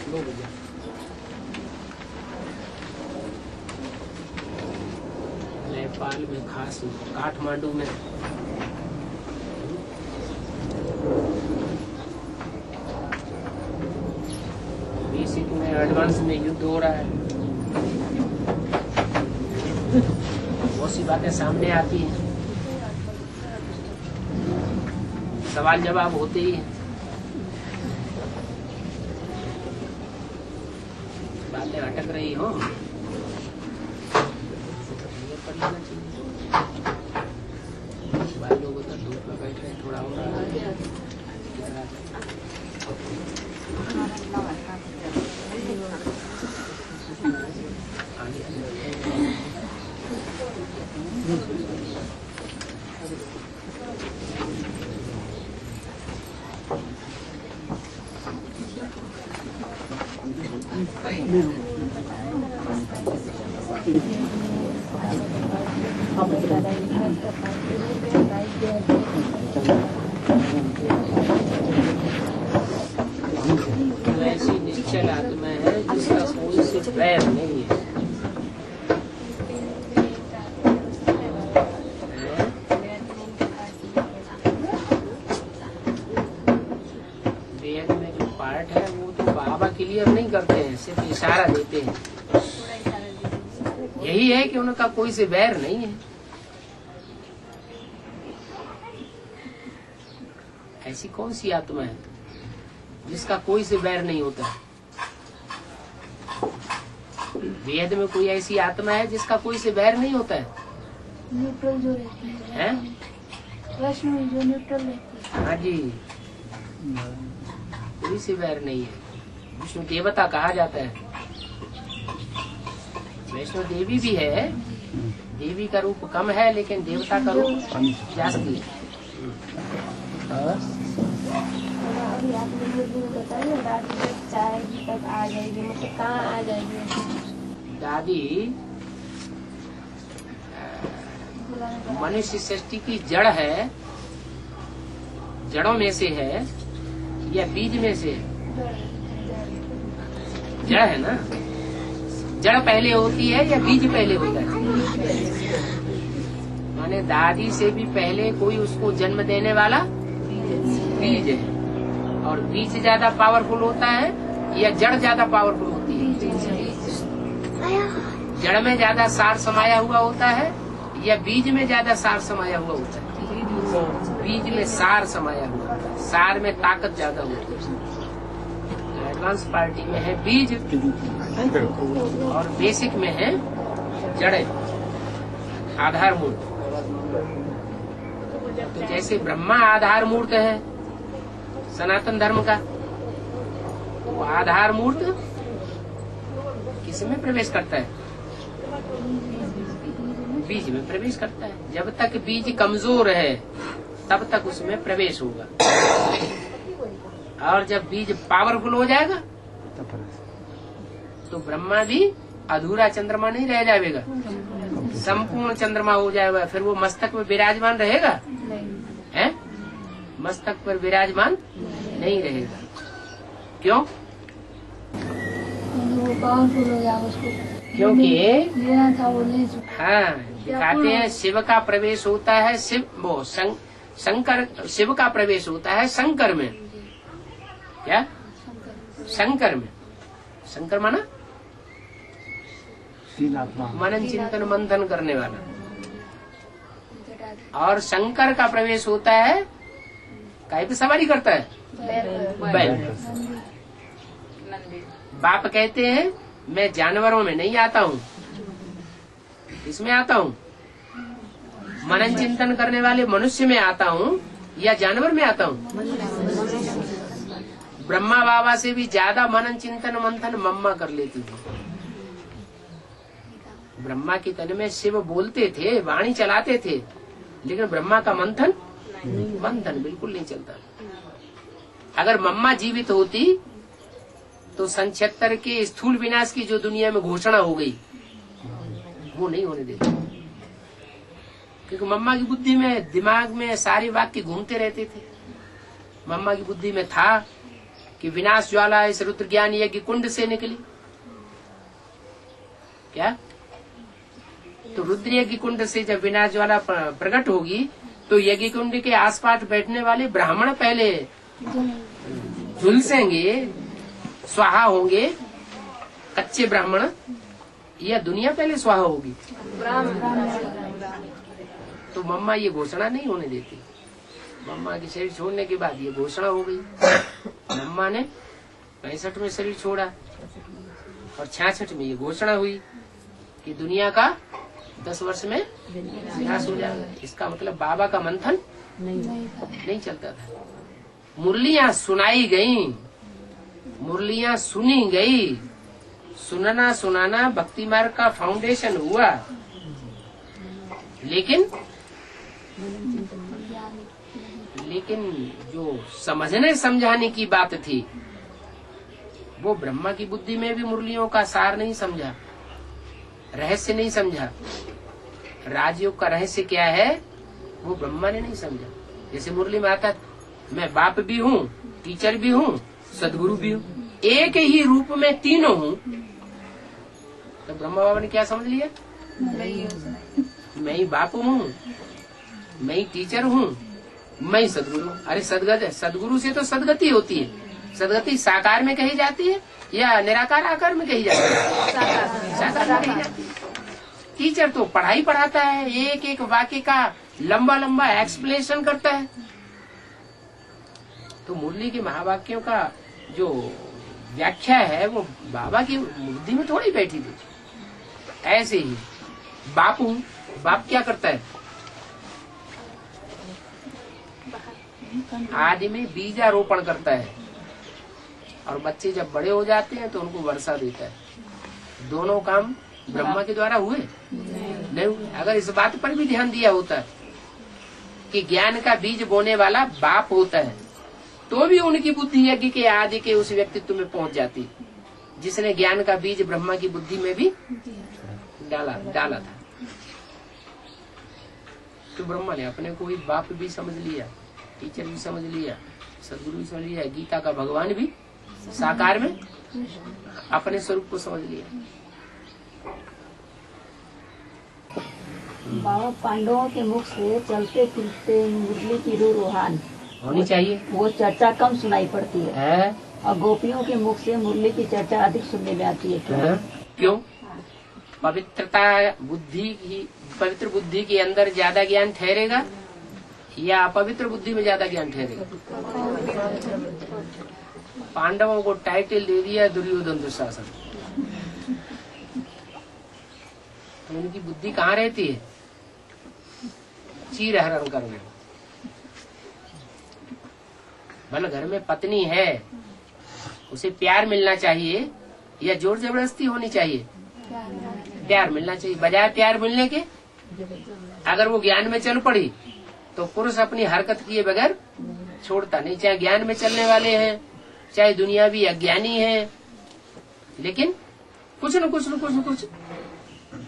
लो भैया। नेपाल में खास काठमांडू में बेसिक में एडवांस में युद्ध हो रहा है। बहुत सी बातें सामने आती हैं, सवाल जवाब होते ही हैं, बातें अटक रही हो लोग उधर धूप में बैठ रहे, थोड़ा हो रहा है। ऐसी निश्चल आत्मा है जिसका कोई से वैर नहीं है। वेद में जो पार्ट है वो तो बाबा क्लियर नहीं करते हैं, सिर्फ इशारा देते हैं। यही है कि उनका कोई से वैर नहीं है। ऐसी कौन सी आत्मा है जिसका कोई से वैर नहीं होता है? वेद में कोई ऐसी आत्मा है जिसका कोई से वैर नहीं होता है? न्यूट्रल जो रहती है, प्रश्न में जो न्यूट्रल रहती है। हाँ जी, कोई से वैर नहीं है। विष्णु देवता कहा जाता है। वैष्णो देवी भी है, देवी का रूप कम है लेकिन देवता का रूप जास्ती है। अभी आपने मुझे बताया दादी चाहेगी तब आ जाएगी, मतलब कहाँ आ जाएगी? दादी मनुष्य सृष्टि की जड़ है, जड़ों में से है या बीज में से? जड़ है ना। जड़ पहले होती है या बीज पहले होता है? माने दादी से भी पहले कोई उसको जन्म देने वाला बीज है। और बीज ज्यादा पावरफुल होता है या जड़ ज्यादा पावरफुल होती है? जड़ में ज्यादा सार समाया हुआ होता है या बीज में ज्यादा सार समाया हुआ होता है? बीज में सार समाया हुआ होता है, सार में ताकत ज्यादा होती है। एडवांस पार्टी में है बीज और बेसिक में है जड़े, आधार मूर्त। तो जैसे ब्रह्मा आधार मूर्त है सनातन धर्म का, वो आधार मूर्त किसमें प्रवेश करता है? बीज में प्रवेश करता है। जब तक बीज कमजोर है तब तक उसमें प्रवेश होगा, और जब बीज पावरफुल हो जाएगा तो ब्रह्मा भी अधूरा चंद्रमा नहीं रह जाएगा, संपूर्ण चंद्रमा हो जाएगा। फिर वो मस्तक में विराजमान रहेगा? हैं? मस्तक पर विराजमान नहीं रहेगा। क्यों? वो पावरफुल हो जाएगा उसको, क्योंकि लेना था वो ले। हाँ, दिखाते हैं शिव का प्रवेश होता है शंकर, शिव का प्रवेश होता है शंकर में। क्या? शंकर में। शंकर माना मनन चिंतन मंथन करने वाला। और शंकर का प्रवेश होता है काहे पे सवारी करता है? बैल। बाप कहते हैं मैं जानवरों में नहीं आता हूँ, इसमें आता हूँ? मनन चिंतन करने वाले मनुष्य में आता हूँ या जानवर में आता हूँ? ब्रह्मा बाबा से भी ज्यादा मनन चिंतन मंथन मम्मा कर लेती थी। ब्रह्मा की तन में शिव बोलते थे, वाणी चलाते थे, लेकिन ब्रह्मा का मंथन बिल्कुल नहीं चलता। अगर मम्मा जीवित होती तो सन 76 के स्थूल विनाश की जो दुनिया में घोषणा हो गई वो नहीं होने देती, क्योंकि मम्मा की बुद्धि में, दिमाग में सारे वाक्य घूमते रहते थे। मम्मा की बुद्धि में था कि विनाश ज्वाला इस रुद्र ज्ञान यज्ञ कुंड से निकली। क्या? तो रुद्र यज्ञ कुंड से जब विनाश ज्वाला प्रकट होगी तो यज्ञ कुंड के आसपास बैठने वाले ब्राह्मण पहले झुलसेंगे, स्वाहा होंगे। कच्चे ब्राह्मण, यह दुनिया पहले स्वाहा होगी। तो मम्मा ये घोषणा नहीं होने देती। मम्मा के शरीर छोड़ने के बाद ये घोषणा हो गई। मम्मा ने 65 में शरीर छोड़ा और 66 में ये घोषणा हुई कि दुनिया का 10 वर्ष में विनाश हो जाएगा। इसका मतलब बाबा का मंथन नहीं चलता था। मुरलियां सुनाई गई, मुरलियां सुनी गई, सुनना सुनाना भक्ति मार्ग का फाउंडेशन हुआ। लेकिन जो समझने समझाने की बात थी वो ब्रह्मा की बुद्धि में भी मुरलियों का सार नहीं समझा, रहस्य नहीं समझा। राजयोग का रहस्य क्या है वो ब्रह्मा ने नहीं समझा। जैसे मुरली में आता, मैं बाप भी हूँ, टीचर भी हूँ, सदगुरु भी हूँ, एक ही रूप में तीनों हूँ। तो ब्रह्मा बाबा ने क्या समझ लिया? मैं ही बाप हूँ, मैं ही टीचर हूँ, मैं ही सदगुरु। अरे सदगुरु से तो सदगति होती है। सदगति साकार में कही जाती है या निराकार आकार में कही जाती है? साकार में कही जाती है। टीचर तो पढ़ाई पढ़ाता है, एक एक वाक्य का लंबा लंबा एक्सप्लेनेशन करता है। तो मुरली के महावाक्यों का जो व्याख्या है वो बाबा की बुद्धि में थोड़ी बैठी थी। ऐसे ही बाप हूँ, बाप क्या करता है? आदमी बीजारोपण करता है और बच्चे जब बड़े हो जाते हैं तो उनको वर्षा देता है। दोनों काम ब्रह्मा के द्वारा हुए नहीं हुए। अगर इस बात पर भी ध्यान दिया होता कि ज्ञान का बीज बोने वाला बाप होता है तो भी उनकी बुद्धि यज्ञ के आदि के उस व्यक्तित्व में पहुंच जाती जिसने ज्ञान का बीज ब्रह्मा की बुद्धि में भी डाला था। तो ब्रह्मा ने अपने को ही बाप भी समझ लिया, टीचर भी समझ लिया, सदगुरु भी समझ लिया, गीता का भगवान भी साकार में अपने स्वरूप को समझ लिया। बाबा, पांडवों के मुख से चलते फिरते मुरली की रूहान होनी चाहिए, वो चर्चा कम सुनाई पड़ती है और गोपियों के मुख से मुरली की चर्चा अधिक सुनने में आती है। क्यों? पवित्रता बुद्धि की, पवित्र बुद्धि के अंदर ज्यादा ज्ञान ठहरेगा या अपवित्र बुद्धि में ज्यादा ज्ञान ठहरेगा? पांडवों को टाइटल दे दिया दुर्योधन दुशासन, तो उनकी बुद्धि कहाँ रहती है? चीर हरण करने। भले घर में पत्नी है, उसे प्यार मिलना चाहिए या जोर जबरदस्ती होनी चाहिए? प्यार मिलना चाहिए। बजाय प्यार मिलने के अगर वो ज्ञान में चल पड़ी तो पुरुष अपनी हरकत किए बगैर छोड़ता नहीं। चाहे ज्ञान में चलने वाले हैं, चाहे दुनिया भी अज्ञानी है, लेकिन कुछ न कुछ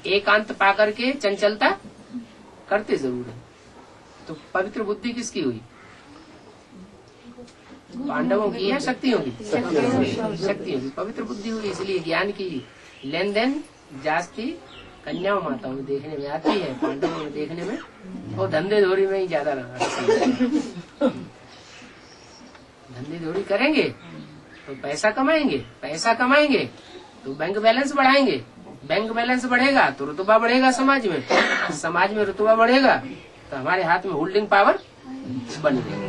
एकांत पा करके चंचलता करते जरूर है। तो पवित्र बुद्धि किसकी हुई? पांडवों की या शक्तियों की? शक्तियों की पवित्र बुद्धि हुई। इसलिए ज्ञान की लेन देन जास्ती कन्याओं माताओं में देखने में आती है, पांडवों में देखने में वो धंधे धोरी में ही ज्यादा धंधे धोरी करेंगे तो पैसा कमाएंगे तो बैंक बैलेंस बढ़ाएंगे, बैंक बैलेंस बढ़ेगा तो रुतबा बढ़ेगा, समाज में रुतबा बढ़ेगा तो हमारे हाथ में होल्डिंग पावर बन गई।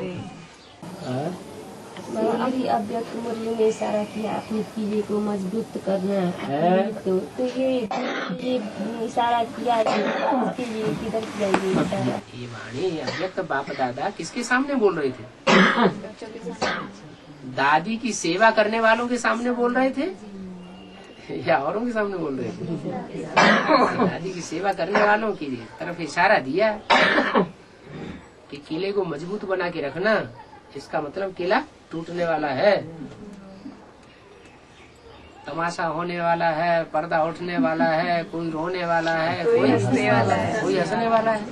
अभी अव्यक्त मुरली ने इशारा किया अपनी पीढ़ी को मजबूत करना है, तो ये इशारा किया किधर जाएगी इशारा? ये वाणी अव्यक्त बाप दादा किसके सामने बोल रहे थे? दादी की सेवा करने वालों के सामने बोल रहे थे या औरों के सामने बोल रहे थे? दादी की सेवा करने वालों की तरफ इशारा दिया कि किले को मजबूत बना के रखना। इसका मतलब किला टूटने वाला है, तमाशा होने वाला है, पर्दा उठने वाला है, कोई रोने वाला है, कोई हंसने वाला है।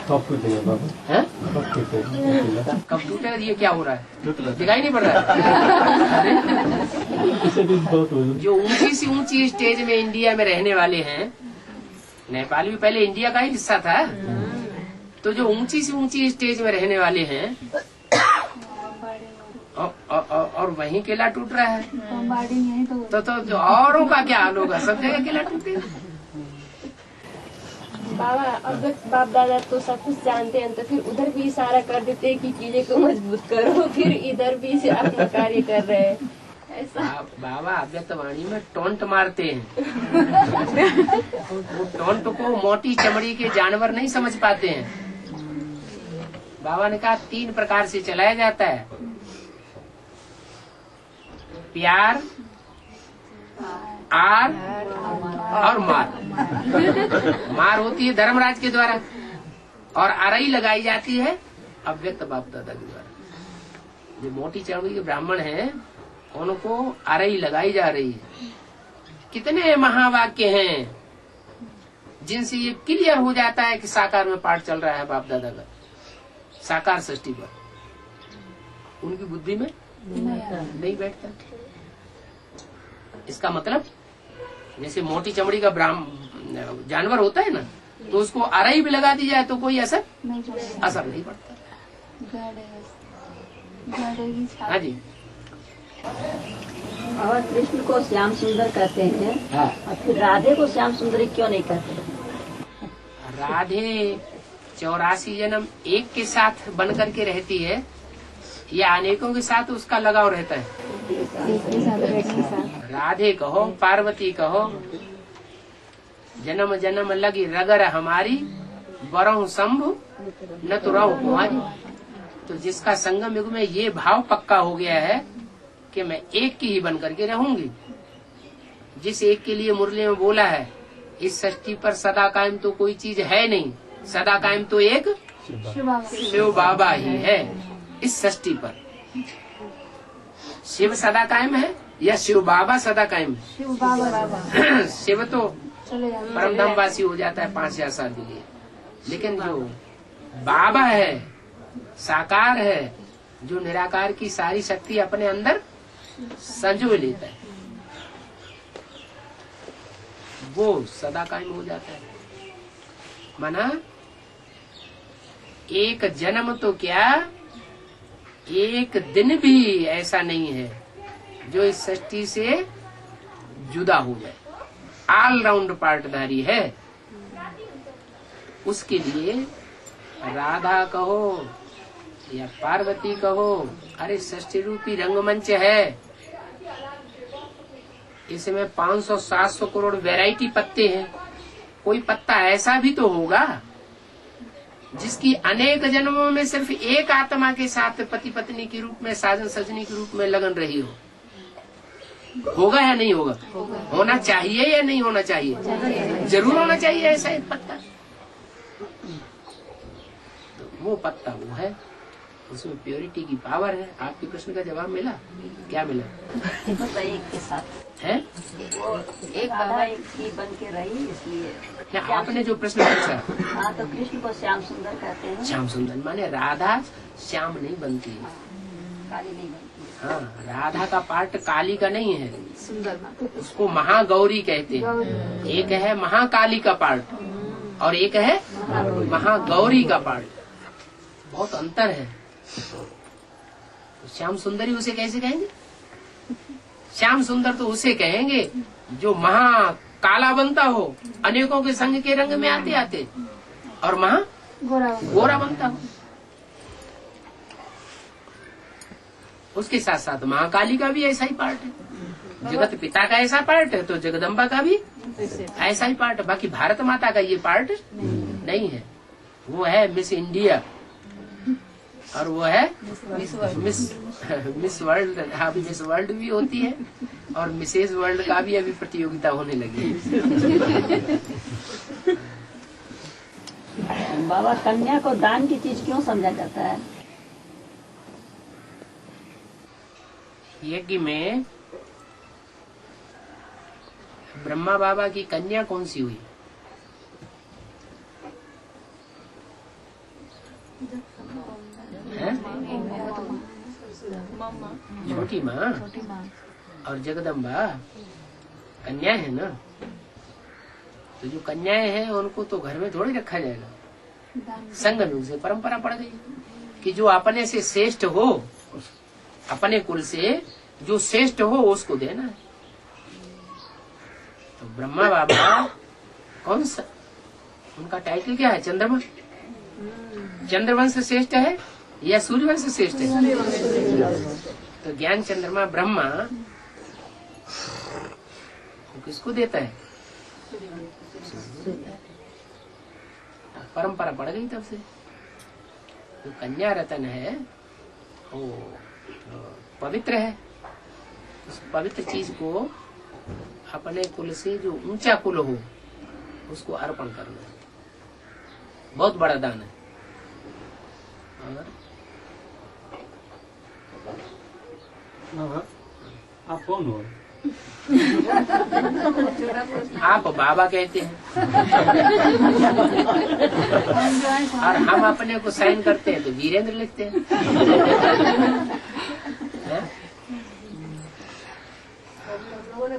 कब टूटेगा बाबा? हैं? कब टूटेगा? कब टूटेगा? ये क्या हो रहा है? दिखाई नहीं पड़ रहा है? जो ऊंची से ऊंची स्टेज में इंडिया में रहने वाले हैं, नेपाल भी पहले इंडिया का ही हिस्सा था, तो जो ऊंची से ऊंची स्टेज में रहने वाले हैं और वहीं केला टूट रहा है, तो जो औरों का क्या हाल होगा? सब जगह केला टूटेगा। बाबा अगर बाप दादा तो सब कुछ जानते हैं, तो फिर उधर भी इशारा कर देते हैं कि चीजें को मजबूत करो, फिर इधर भी से अपना कार्य कर रहे हैं ऐसा। बाबा अव्यक्तवाणी में टोंट मारते हैं। वो टोंट को मोटी चमड़ी के जानवर नहीं समझ पाते हैं। बाबा ने कहा 3 प्रकार से चलाया जाता है, प्यार, आर और मार। मार होती है धर्मराज के द्वारा और आरई लगाई जाती है अव्यक्त बाप दादा के द्वारा। जो मोटी चमड़ी के ब्राह्मण हैं उनको आरई लगाई जा रही है। कितने महावाक्य हैं जिनसे ये क्लियर हो जाता है कि साकार में पाठ चल रहा है बाप दादा का, साकार सृष्टि पर। उनकी बुद्धि में नहीं बैठता। इसका मतलब जैसे मोटी चमड़ी का जानवर होता है ना, तो उसको आरई भी लगा दी जाए तो कोई असर नहीं पड़ता। हाँ जी। और कृष्ण को श्याम सुंदर कहते हैं, हाँ। और फिर राधे को श्याम सुंदरी क्यों नहीं कहते? राधे 84 जन्म एक के साथ बन करके रहती है या अनेकों के साथ उसका लगाव रहता है? राधे कहो, पार्वती कहो, जन्म जन्म लगी रगर हमारी, बरहु शंभु न तो रहु कुमारी। तो जिसका संगम युग में ये भाव पक्का हो गया है कि मैं एक की ही बन करके रहूंगी, जिस एक के लिए मुरली में बोला है इस सृष्टि पर सदा कायम तो कोई चीज है नहीं, सदा कायम तो एक शिव बाबा ही है। इस सृष्टि पर शिव सदा कायम है या शिव बाबा सदा कायम है? शिव बाबा। शिव तो परमधामवासी हो जाता है 5000 साल के लिए, लेकिन जो बाबा है, साकार है, जो निराकार की सारी शक्ति अपने अंदर संजो लेता है, वो सदा कायम हो जाता है। माना एक जन्म तो क्या, एक दिन भी ऐसा नहीं है जो इस सृष्टि से जुदा हो जाए। ऑलराउंड पार्टधारी है। उसके लिए राधा कहो या पार्वती कहो, अरे सृष्टि रूपी रंगमंच है, इसमें 500-700 करोड़ वैरायटी पत्ते हैं। कोई पत्ता ऐसा भी तो होगा जिसकी अनेक जन्मों में सिर्फ एक आत्मा के साथ पति पत्नी के रूप में, साजन सजनी के रूप में लगन रही हो। होगा या नहीं होगा? होना चाहिए या नहीं होना चाहिए? जरूर होना चाहिए ऐसा एक पत्ता। तो वो पत्ता वो है, उसमें प्योरिटी की पावर है। आपके प्रश्न का जवाब मिला? क्या मिला? एक के साथ है, एक बाबा एक ही बन के रही, इसलिए क्या आपने जो प्रश्न पूछा? हाँ, तो कृष्ण को श्याम सुंदर कहते हैं। श्याम सुंदर माने राधा श्याम नहीं बनती है। काली नहीं बनती। हाँ, राधा का पार्ट काली का नहीं है, उसको महागौरी कहते हैं। एक है महाकाली का पार्ट और एक है महागौरी का पार्ट। बहुत अंतर है। श्याम सुंदरी उसे कैसे कहेंगे? श्याम सुंदर तो उसे कहेंगे जो महा काला बनता हो, अनेकों के संग के रंग में आते आते, और महा गोरा बनता हो। उसके साथ साथ महाकाली का भी ऐसा ही पार्ट है। जगत पिता का ऐसा पार्ट है तो जगदम्बा का भी ऐसा ही पार्ट है। बाकी भारत माता का ये पार्ट नहीं है। वो है मिस इंडिया और वो है मिस वर्ल्ड। अभी मिस वर्ल्ड भी होती है और मिसेज वर्ल्ड का भी अभी प्रतियोगिता होने लगी है। बाबा, कन्या को दान की चीज क्यों समझा जाता है? यज्ञ में ब्रह्मा बाबा की कन्या कौन सी हुई? छोटी माँ और जगदम्बा कन्या है ना, तो जो कन्याएं हैं उनको तो घर में थोड़ी रखा जाएगा। संगनु से परंपरा पड़ गई कि जो अपने से श्रेष्ठ हो, अपने कुल से जो श्रेष्ठ हो उसको देना है। तो ब्रह्मा बाबा कौन सा, उनका टाइटल क्या है? चंद्रमा। चंद्रवंश श्रेष्ठ है या सूर्यवंश श्रेष्ठ है? तो ज्ञान चंद्रमा ब्रह्मा वो किसको देता है? परंपरा पड़ गई तब से। जो कन्या रतन है वो पवित्र है। उस पवित्र चीज को अपने कुल से जो ऊंचा कुल हो उसको अर्पण करना बहुत बड़ा दान है। और आप कौन हो? आप बाबा कहते हैं और हम अपने को साइन करते हैं तो वीरेंद्र लिखते हैं।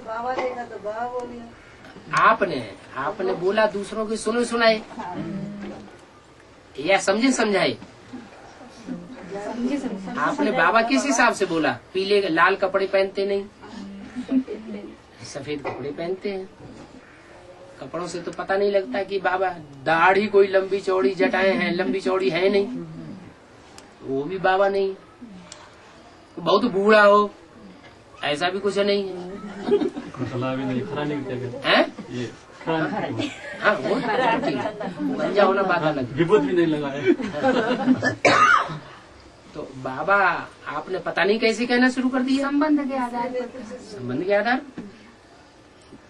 बाबा देखा तो बाबा बोलिए। आपने बोला दूसरों की सुने सुनाए या समझे समझाए। आपने बाबा किस हिसाब से बोला? पीले लाल कपड़े पहनते नहीं, सफेद कपड़े पहनते हैं। कपड़ों से तो पता नहीं लगता कि बाबा, दाढ़ी कोई लंबी चौड़ी जटाएं हैं, लंबी चौड़ी है नहीं, वो भी बाबा नहीं। बहुत बूढ़ा हो ऐसा भी कुछ नहीं है। ये हाँ वो ठीक है, गंजा होना बात अलग। विभूत भी नहीं लगाए। तो बाबा आपने पता नहीं कैसे कहना शुरू कर दिया। संबंध के आधार पर। संबंध के आधार,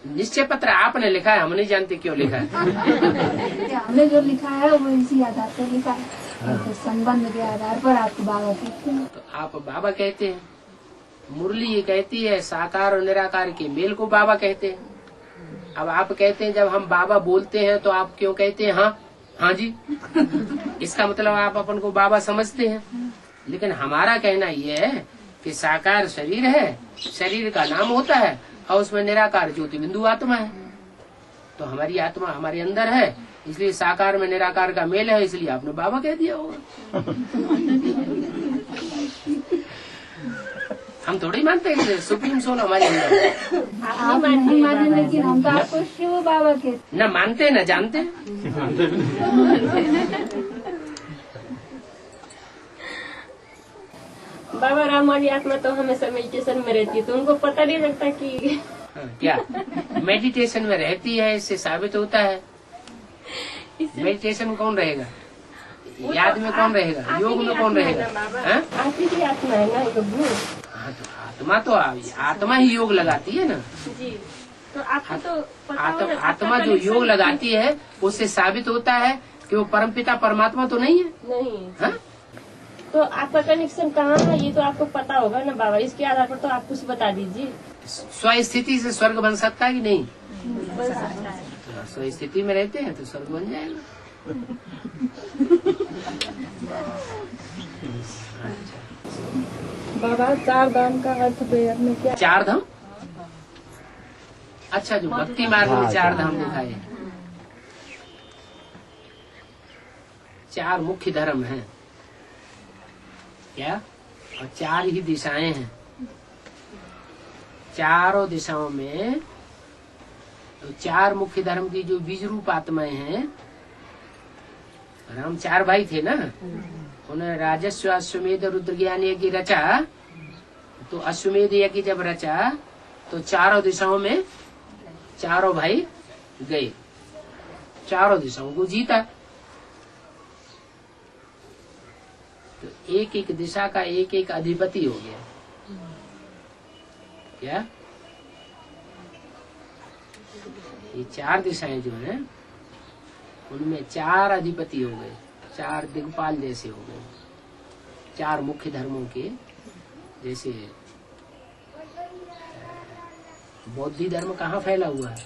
निश्चय पत्र आपने लिखा है, हम नहीं जानते क्यों लिखा है। हमने जो लिखा है वो इसी आधार पर लिखा है। तो संबंध के आधार पर आपको बाबा कहते हैं। तो आप बाबा कहते हैं। मुरली ये कहती है साकार और निराकार के मेल को बाबा कहते हैं। अब आप कहते हैं जब हम बाबा बोलते हैं तो आप क्यों कहते हैं हाँ हाँ जी? इसका मतलब आप अपन को बाबा समझते हैं। लेकिन हमारा कहना यह है कि साकार शरीर है, शरीर का नाम होता है और उसमें निराकार ज्योति बिंदु आत्मा है। तो हमारी आत्मा हमारे अंदर है, इसलिए साकार में निराकार का मेल है, इसलिए आपने बाबा कह दिया होगा। हम थोड़ी मानते हैं सुप्रीम सोल हमारे अंदर। आप नहीं माने, लेकिन हम तो आपको शिव बाबा कहते न मानते न जानते। बाबा राम वाली आत्मा तो हमेशा मेडिटेशन में रहती है, तो उनको पता नहीं लगता कि क्या मेडिटेशन में रहती है। इससे साबित होता है मेडिटेशन कौन रहेगा, याद में कौन रहेगा, योग में कौन रहेगा? आपकी की आत्मा है ना योग। हाँ तो आत्मा ही योग लगाती है ना जी। तो आपको तो पता होगा, आत्मा जो योग लगाती है उससे साबित होता है कि वो परमपिता परमात्मा तो नहीं है। नहीं। हाँ? तो आपका कनेक्शन कहाँ है ये तो आपको पता होगा ना बाबा। इसके आधार पर तो आप कुछ बता दीजिए। स्वस्थिति से स्वर्ग बन सकता है कि नहीं? बन सकता है। स्वस्थिति में रहते हैं तो स्वर्ग बन जाएगा। बाबा चार धाम का अर्थ में क्या? चार धाम, अच्छा जो भक्ति मार्ग में चार धाम लिखा है। चार मुख्य धर्म हैं क्या, और चार ही दिशाएं हैं। चारों दिशाओं में तो चार मुख्य धर्म की जो बीज रूप आत्माएं हैं। राम चार भाई थे ना, उन्हें राजस्व अश्वमेध रुद्र ज्ञान यज्ञ रचा। तो अश्वमेध यज्ञ जब रचा तो चारों दिशाओं में चारों भाई गए, चारों दिशाओं को जीता। तो एक एक दिशा का एक एक अधिपति हो गया। क्या ये चार दिशाएं जो हैं उनमें चार अधिपति हो गए, चार दिग्पाल जैसे हो गए। चार मुख्य धर्मों के जैसे बौद्ध धर्म कहाँ फैला हुआ है?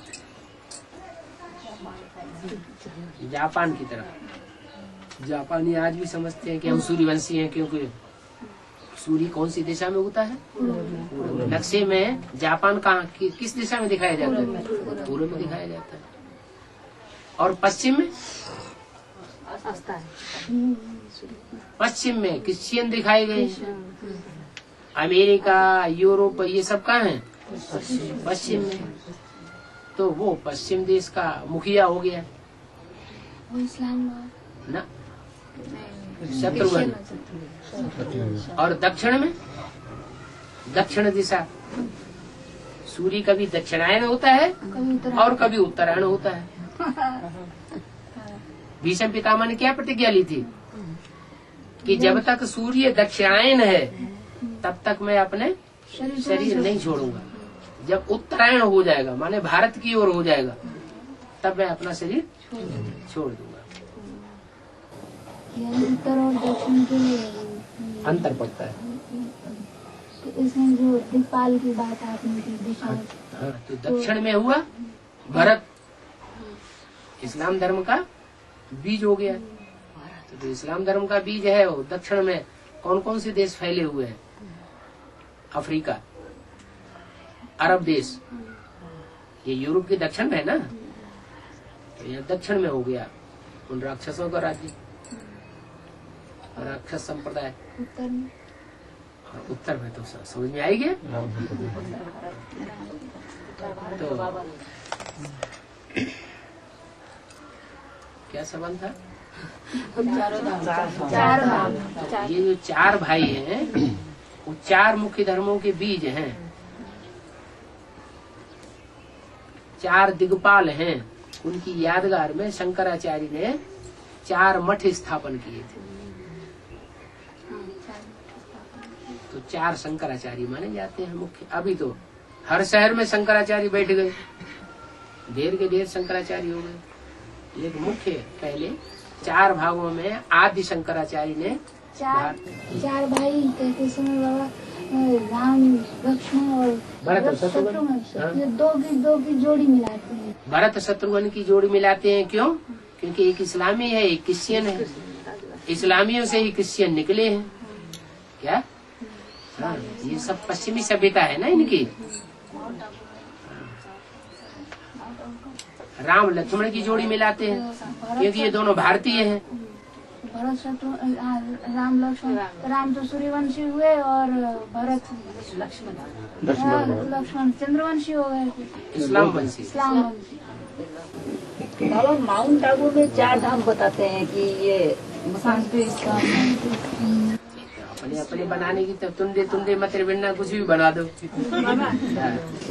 जापान की तरफ। जापानी आज भी समझते हैं कि हम सूर्यवंशी हैं, क्योंकि सूर्य कौन सी दिशा में उगता है? पूर्व। नक्शे में जापान कहाँ किस दिशा में दिखाया जाता है? पूर्व में दिखाया जाता है। और पश्चिम में? पश्चिम में क्रिश्चियन दिखाए गए। अमेरिका, यूरोप, ये सब कहाँ है? पश्चिम में। तो वो पश्चिम देश का मुखिया हो गया ना, शत्रुघ्न। और दक्षिण में? दक्षिण दिशा, सूर्य कभी दक्षिणायन होता है और कभी उत्तरायण होता है। भीष्म पितामह ने क्या प्रतिज्ञा ली थी कि जब तक सूर्य दक्षिणायन है तब तक मैं अपने शरीर नहीं छोड़ूंगा। जब उत्तरायण हो जाएगा, माने भारत की ओर हो जाएगा, तब मैं अपना शरीर छोड़ दूंगा। उत्तर और दक्षिण के अंतर पड़ता है। तो इसमें जो दिक्पाल की बात आपने की दिशा, हाँ, तो दक्षिण में हुआ भारत, इस्लाम धर्म का बीज हो गया। तो इस्लाम धर्म का बीज है वो दक्षिण में कौन कौन से देश फैले हुए हैं? अफ्रीका, अरब देश, ये यूरोप के दक्षिण में है ना, तो यहाँ दक्षिण में हो गया उन राक्षसों का राज्य, राक्षस संप्रदाय। उत्तर में और उत्तर में तो समझ में आई गया। तो क्या संबंध था? चार धाम, ये जो चार भाई हैं वो चार मुख्य धर्मों के बीज हैं, चार दिग्पाल हैं। उनकी यादगार में शंकराचार्य ने 4 मठ स्थापन किए थे। तो 4 शंकराचार्य माने जाते हैं मुख्य। अभी तो हर शहर में शंकराचार्य बैठ गए, ढेर के ढेर शंकराचार्य हो गए। एक मुख्य पहले 4 भागों में आदि शंकराचार्य ने चार भाई कहते समय बाबा राम, लक्ष्मण और भरत शत्रुघ्न, ये दो की जोड़ी मिलाते हैं। भरत शत्रुघ्न की जोड़ी मिलाते हैं। क्यों? क्योंकि एक इस्लामी है, एक क्रिश्चियन है। इस्लामियों से ही क्रिश्चियन निकले हैं। क्या? हाँ, ये सब पश्चिमी सभ्यता है ना इनकी। राम लक्ष्मण की जोड़ी मिलाते हैं क्योंकि ये दोनों भारतीय हैं। भरत शत्रुघ्न, राम लक्ष्मण, राम तो सूर्यवंशी हुए और भरत लक्ष्मण चंद्रवंशी हो गए, इस्लाम वंशी। इस्लाम वंशी। बाबा माउंट आबू में 4 धाम बताते हैं कि ये अपने अपने बनाने की तो तुंडे मतर बिन्ना कुछ भी बना दो।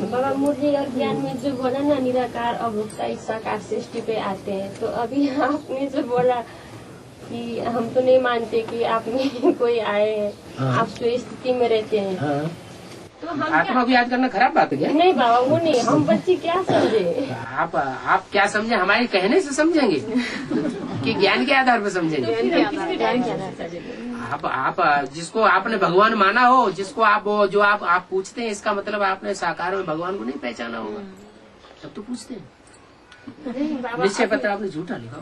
बाबा मुरली और ज्ञान में जो बोला ना निराकार अभुक्ता इच्छाकार सृष्टि पे आते हैं, तो अभी आपने जो बोला कि हम तो नहीं मानते कि आप में कोई आए हैं, आप तो स्थिति में रहते हैं। हाँ। तो हम आत्मा को याद करना खराब बात है क्या? नहीं बाबा वो नहीं, हम बच्चे क्या समझे? आप क्या समझे? हमारे कहने से समझेंगे कि ज्ञान के आधार पर समझेंगे? आप जिसको आपने भगवान माना हो, जिसको जो आप पूछते हैं, इसका मतलब आपने साकार में भगवान को नहीं पहचाना होगा, तब तो पूछते हैं। निश्चय पत्र आपने झूठा लिखा,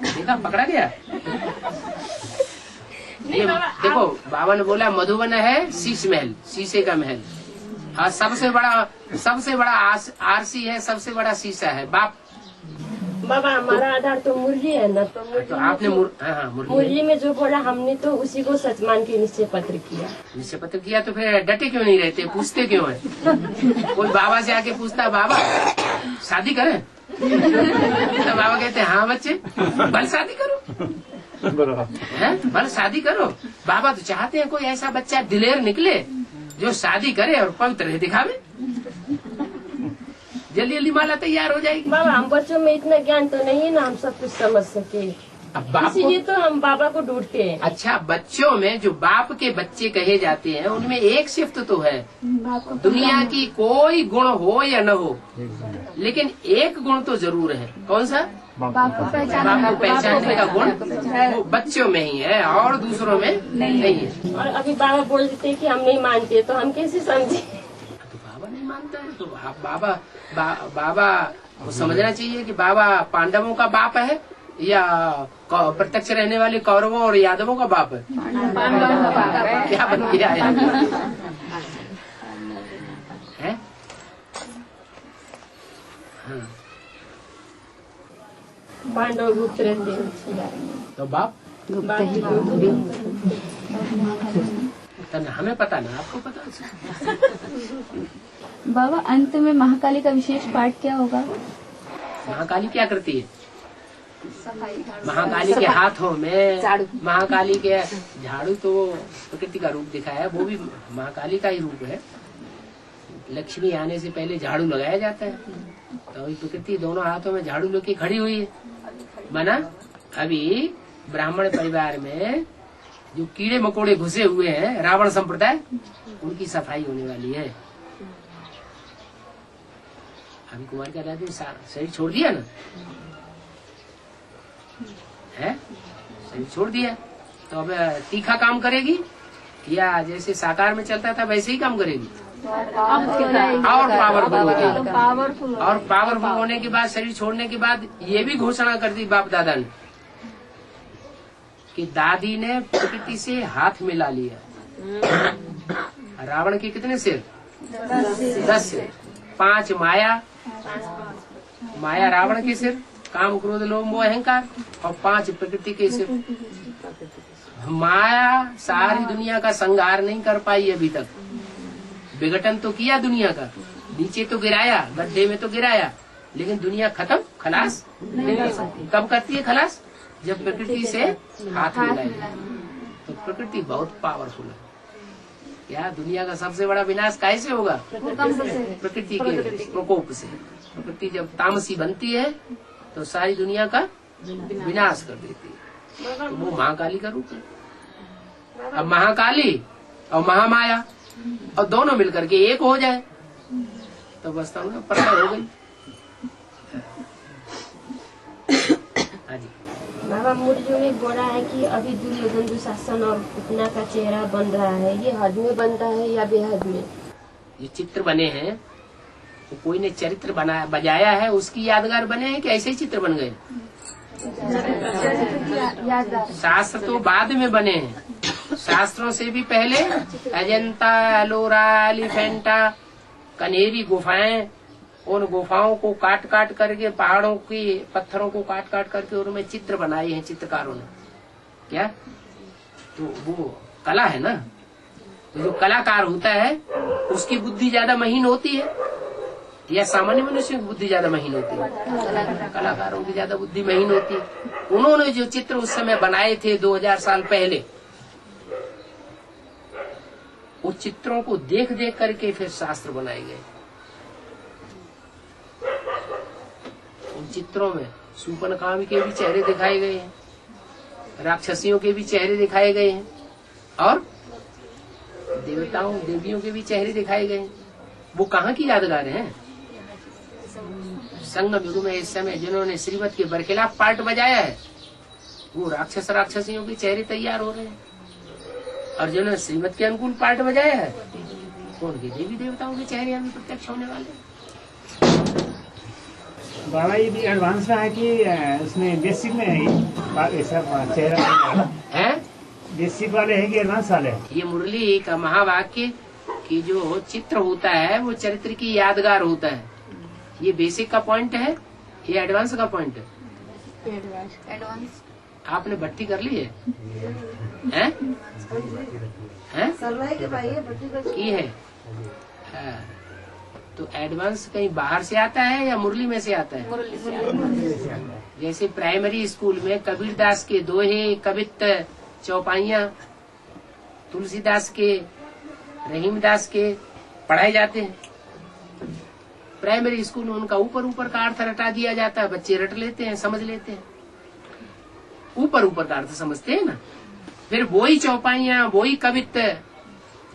देखा पकड़ा गया। ये देखो बाबा ने बोला मधुबन है शीश महल, शीशे का महल। और सबसे बड़ा आरसी है, सबसे बड़ा शीशा है बाप। बाबा हमारा आधार तो मुरली है ना, तो आपने मुरली में जो बोला हमने तो उसी को सच मान के निश्चय पत्र किया। निश्चय पत्र किया तो फिर डटे क्यों नहीं रहते? पूछते क्यों है? कोई बाबा से आके पूछता बाबा शादी करें, तो बाबा कहते हैं हाँ बच्चे बल शादी करो, है बल शादी करो। बाबा तो चाहते हैं कोई ऐसा बच्चा दिलेर निकले जो शादी करे और पवित्र रहे दिखावे, जल्दी जल्दी माला तैयार हो जाएगी। बाबा हम बच्चों में इतना ज्ञान तो नहीं है ना हम सब कुछ समझ सके, इसीलिए तो हम बाबा को ढूंढते हैं। अच्छा, बच्चों में जो बाप के बच्चे कहे जाते हैं उनमें एक शिफ्ट तो है, दुनिया की कोई गुण हो या न हो, लेकिन एक गुण तो जरूर है। कौन सा? बाप को पहचानने का गुण वो बच्चों में ही है और दूसरों में नहीं है। और अभी बाबा बोल देते कि हम नहीं मानते, तो हम कैसे समझे? तो बाबा नहीं मानता है तो बाबा को समझना चाहिए कि बाबा पांडवों का बाप है या प्रत्यक्ष रहने वाले कौरवों और यादवों का बाप है? क्या बन गया है? हाँ। पांडव गुप्त रहते हैं तो बाप हमें पता ना, आपको पता? बाबा अंत में महाकाली का विशेष पाठ क्या होगा? महाकाली क्या करती है? महाकाली के हाथों में महाकाली के झाड़ू तो प्रकृति का रूप दिखाया है, वो भी महाकाली का ही रूप है। लक्ष्मी आने से पहले झाड़ू लगाया जाता है, तो अभी प्रकृति दोनों हाथों में झाड़ू लेके खड़ी हुई है। माना अभी ब्राह्मण परिवार में जो कीड़े मकोड़े घुसे हुए हैं, रावण संप्रदाय, उनकी सफाई होने वाली है। अभी कुमार का राजू शरीर छोड़ दिया ना, है शरीर छोड़ दिया, तो अब तीखा काम करेगी या जैसे साकार में चलता था वैसे ही काम करेगी और पावरफुल होगी। और पावरफुल होने के बाद, शरीर छोड़ने के बाद ये भी घोषणा कर दी बाप दादा ने कि दादी ने प्रकृति से हाथ मिला लिया। रावण के कितने सिर? 10 सिर। 5 माया, माया रावण के सिर, काम क्रोध लोभ मोह अहंकार, और 5 प्रकृति के सिर। माया सारी दुनिया का संहार नहीं कर पाई अभी तक। विघटन तो किया दुनिया का, नीचे तो गिराया, गड्ढे में तो गिराया, लेकिन दुनिया खत्म, खलास नहीं कर सकती। कब करती है खलास? जब प्रकृति से हाथ मिलाएगी। तो प्रकृति बहुत पावरफुल है। क्या दुनिया का सबसे बड़ा विनाश कैसे होगा? प्रकृति के प्रकोप से। प्रकृति जब तामसी बनती है तो सारी दुनिया का विनाश कर देती है। तो वो महाकाली का रूप है। अब महाकाली और महामाया और दोनों मिलकर के एक हो जाए तो बस पता हो गई। हाँ जी। बाबा मुर्जो में बोला है कि अभी दुर्योधन दुशासन और पुतना का चेहरा बन रहा है, ये हद में बनता है या बेहद में? ये चित्र बने हैं तो कोई ने चरित्र बजाया है, उसकी यादगार बने हैं कि ऐसे ही चित्र बन गए? शास्त्र तो बाद में बने हैं। शास्त्रों से भी पहले अजंता, एलोरा, एलिफेंटा, कनेरी गुफाएं, उन गुफाओं को काट काट करके, पहाड़ों की पत्थरों को काट काट करके उनमें चित्र बनाए हैं चित्रकारों ने। क्या तो वो कला है ना। तो जो कलाकार होता है उसकी बुद्धि ज्यादा महीन होती है या सामान्य मनुष्य की बुद्धि ज्यादा महीन होती है? कलाकारों की ज्यादा बुद्धि महीन होती है। उन्होंने जो चित्र उस समय बनाए थे 2000 साल पहले, उस चित्रों को देख देख करके फिर शास्त्र बनाए गए। उन चित्रों में शूर्पणखा के भी चेहरे दिखाए गए हैं, राक्षसियों के भी चेहरे दिखाए गए हैं, और देवताओं देवियों के भी चेहरे दिखाए गए हैं। वो कहाँ की यादगार हैं? संगम युग में इस समय जिन्होंने श्रीमत के बरखिलाफ पार्ट बजाया है, वो राक्षसियों के चेहरे तैयार हो रहे हैं, और जिन्होंने श्रीमत के अनुकूल पार्ट बजाया है उनके देवी देवताओं के चेहरे अभी प्रत्यक्ष होने वाले। बाबा ये भी एडवांस में है कि उसमें बेसिक में है सब चेहरा है? बेसिक वाले है कि एडवांस वाले है? ये मुरली का महावाक्य कि जो चित्र होता है वो चरित्र की यादगार होता है। ये बेसिक का पॉइंट है, ये एडवांस का पॉइंट है। एडवांस आपने भट्टी कर ली है? हैं? की है? हाँ। तो एडवांस कहीं बाहर से आता है या मुरली में से आता है? जैसे प्राइमरी स्कूल में कबीरदास के दोहे, कवित्त, चौपाइयाँ, तुलसीदास के, रहीमदास के पढ़ाए जाते हैं। प्राइमरी स्कूल में उनका ऊपर ऊपर का अर्थ रटा दिया जाता है, बच्चे रट लेते हैं, समझ लेते हैं, ऊपर ऊपर का अर्थ समझते हैं ना। फिर वही चौपाइयाँ, वही कवित्त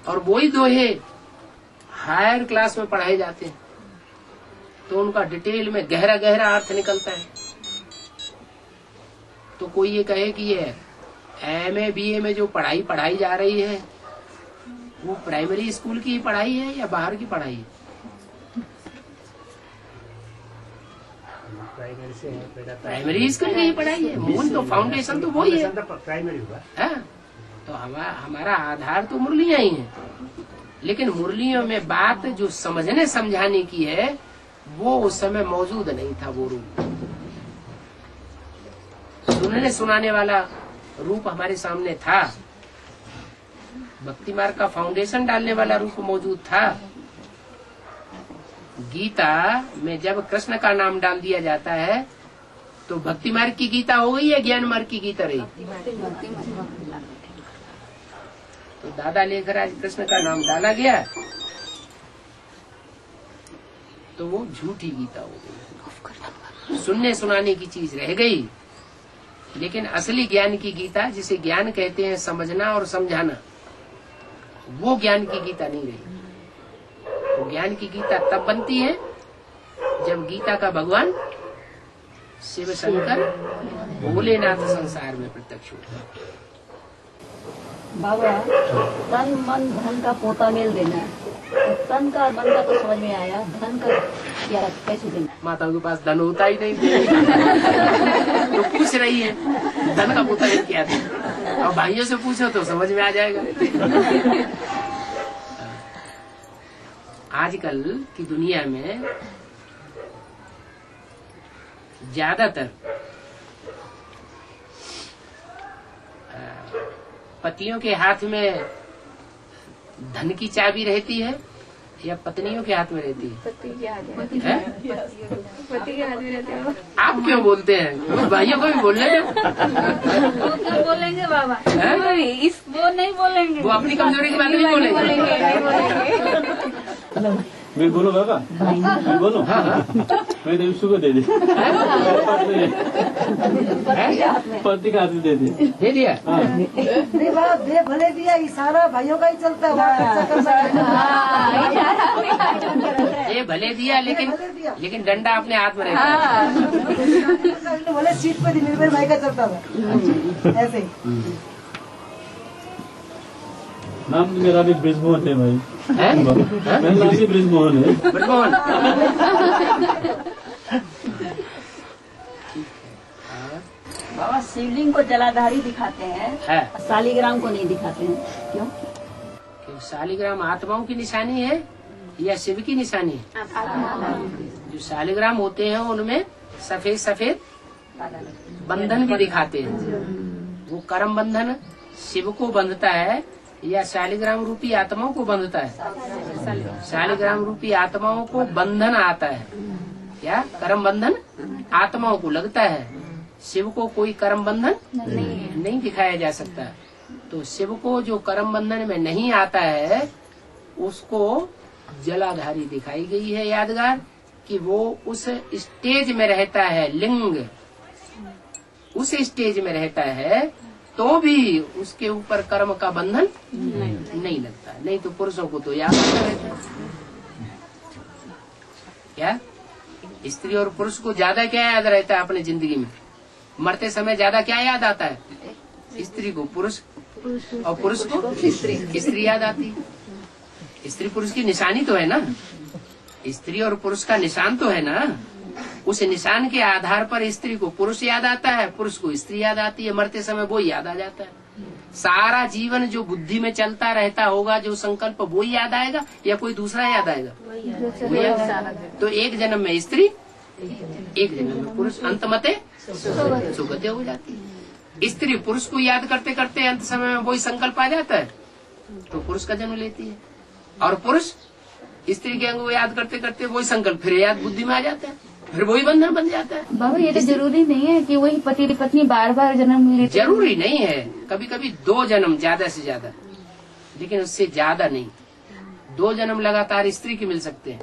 और वही दोहे हायर क्लास में पढ़ाए जाते हैं, तो उनका डिटेल में गहरा गहरा अर्थ निकलता है। तो कोई ये कहे कि ये एमए बीए में जो पढ़ाई पढ़ाई जा रही है वो प्राइमरी स्कूल की पढ़ाई है या बाहर की पढ़ाई है? प्राइमरी से है, बेटा प्राइमरी स्कूल की ही पढ़ाई है, मूल तो फाउंडेशन तो वही है। फाउंडेशन तो प्राइमरी हुआ। हाँ, तो हमारा आधार तो मुरलियां ही है, लेकिन मुरलियों में बात जो समझने समझाने की है वो उस समय मौजूद नहीं था। वो रूप सुनने सुनाने वाला रूप हमारे सामने था, भक्ति मार्ग का फाउंडेशन डालने वाला रूप मौजूद था। गीता में जब कृष्ण का नाम डाल दिया जाता है तो भक्ति मार्ग की गीता हो गई या ज्ञान मार्ग की गीता रही? तो दादा लेकर आज कृष्ण का नाम डाला गया तो वो झूठी गीता हो गई, सुनने सुनाने की चीज रह गई। लेकिन असली ज्ञान की गीता, जिसे ज्ञान कहते हैं समझना और समझाना, वो ज्ञान की गीता नहीं रही। वो ज्ञान की गीता तब बनती है जब गीता का भगवान शिव शंकर भोलेनाथ संसार में प्रत्यक्ष होता है। बाबा, तन मन धन का पोता मेल देना है, तो तन का मन का तो समझ में आया, धन का क्या कैसे देना? माताओं के पास धन होता ही नहीं तो पूछ रही है धन का पोता मेल क्या था। और भाइयों से पूछो तो समझ में आ जाएगा। आजकल की दुनिया में ज्यादातर पतियों के हाथ में धन की चाबी रहती है या पत्नियों के हाथ में रहती है? पति के हाथ में रहते हैं। आप क्यों बोलते हैं? उस भाइयों को भी बोलने दो। वो क्यों बोलेंगे बाबा? हैं? वो नहीं बोलेंगे, वो अपनी कमजोरी की बात नहीं बोलेंगे। मैं बोलो बाबा, मैं बोलो। हाँ हाँ, मैं तो इसको दे दी, पति का हाथ में दे दी। दे दिया। नहीं बाबा, दे भले दिया, इशारा भाइयों का ही चलता है, वहाँ खर्चा कर सकते ये भले दिया लेकिन डंडा अपने हाथ में रहता है। भले सीट पे निर्भय भाई का चलता था ऐसे ही। नाम मेरा भी ब्रिजमोहन है भाई, हैं? मेरा नाम भी ब्रिजमोहन है। ब्रह्मोहन। बाबा, शिवलिंग को जलाधारी दिखाते हैं, है शालिग्राम को नहीं दिखाते हैं, क्यों? कि शालिग्राम आत्माओं की निशानी है या शिव की निशानी है? जो शालिग्राम होते हैं उनमें सफेद सफेद बंधन भी दिखाते हैं। वो कर्म बंधन शिव को बंधता है या शालिग्राम रूपी आत्माओं को बंधता है? शालिग्राम रूपी आत्माओं को बंधन आता है या कर्म बंधन आत्माओं को लगता है। शिव को कोई कर्म बंधन नहीं दिखाया जा सकता। तो शिव को जो कर्म बंधन में नहीं आता है उसको जलाधारी दिखाई गई है यादगार, कि वो उस स्टेज में रहता है, लिंग उस स्टेज में रहता है तो भी उसके ऊपर कर्म का बंधन नहीं लगता। नहीं तो पुरुषों को तो याद आता रहता है। क्या स्त्री और पुरुष को ज्यादा क्या याद रहता है अपनी जिंदगी में? मरते समय ज्यादा क्या याद आता है? स्त्री को पुरुष, और पुरुष को स्त्री याद आती है। स्त्री पुरुष की निशानी तो है ना, स्त्री और पुरुष का निशान तो है ना। उस निशान के आधार पर स्त्री को पुरुष याद आता है, पुरुष को स्त्री याद आती है। मरते समय वो याद आ जाता है। सारा जीवन जो बुद्धि में चलता रहता होगा, जो संकल्प, वो याद आएगा या कोई दूसरा याद आएगा? वो याद आएगा। तो एक जन्म में स्त्री, एक जन्म में पुरुष, अंत मते सुगते हो जाती है। स्त्री पुरुष को याद करते करते अंत समय में वही संकल्प आ जाता है तो पुरुष का जन्म लेती है, और पुरुष स्त्री के अंग को याद करते करते वही संकल्प फिर याद बुद्धि में आ जाता है, फिर वही बंधन बन जाता है। बाबा, ये तो जरूरी नहीं है कि वही पति पत्नी बार बार जन्म लेते। जरूरी नहीं है, कभी कभी 2 जन्म ज्यादा से ज्यादा, लेकिन उससे ज्यादा नहीं। 2 जन्म लगातार स्त्री के मिल सकते हैं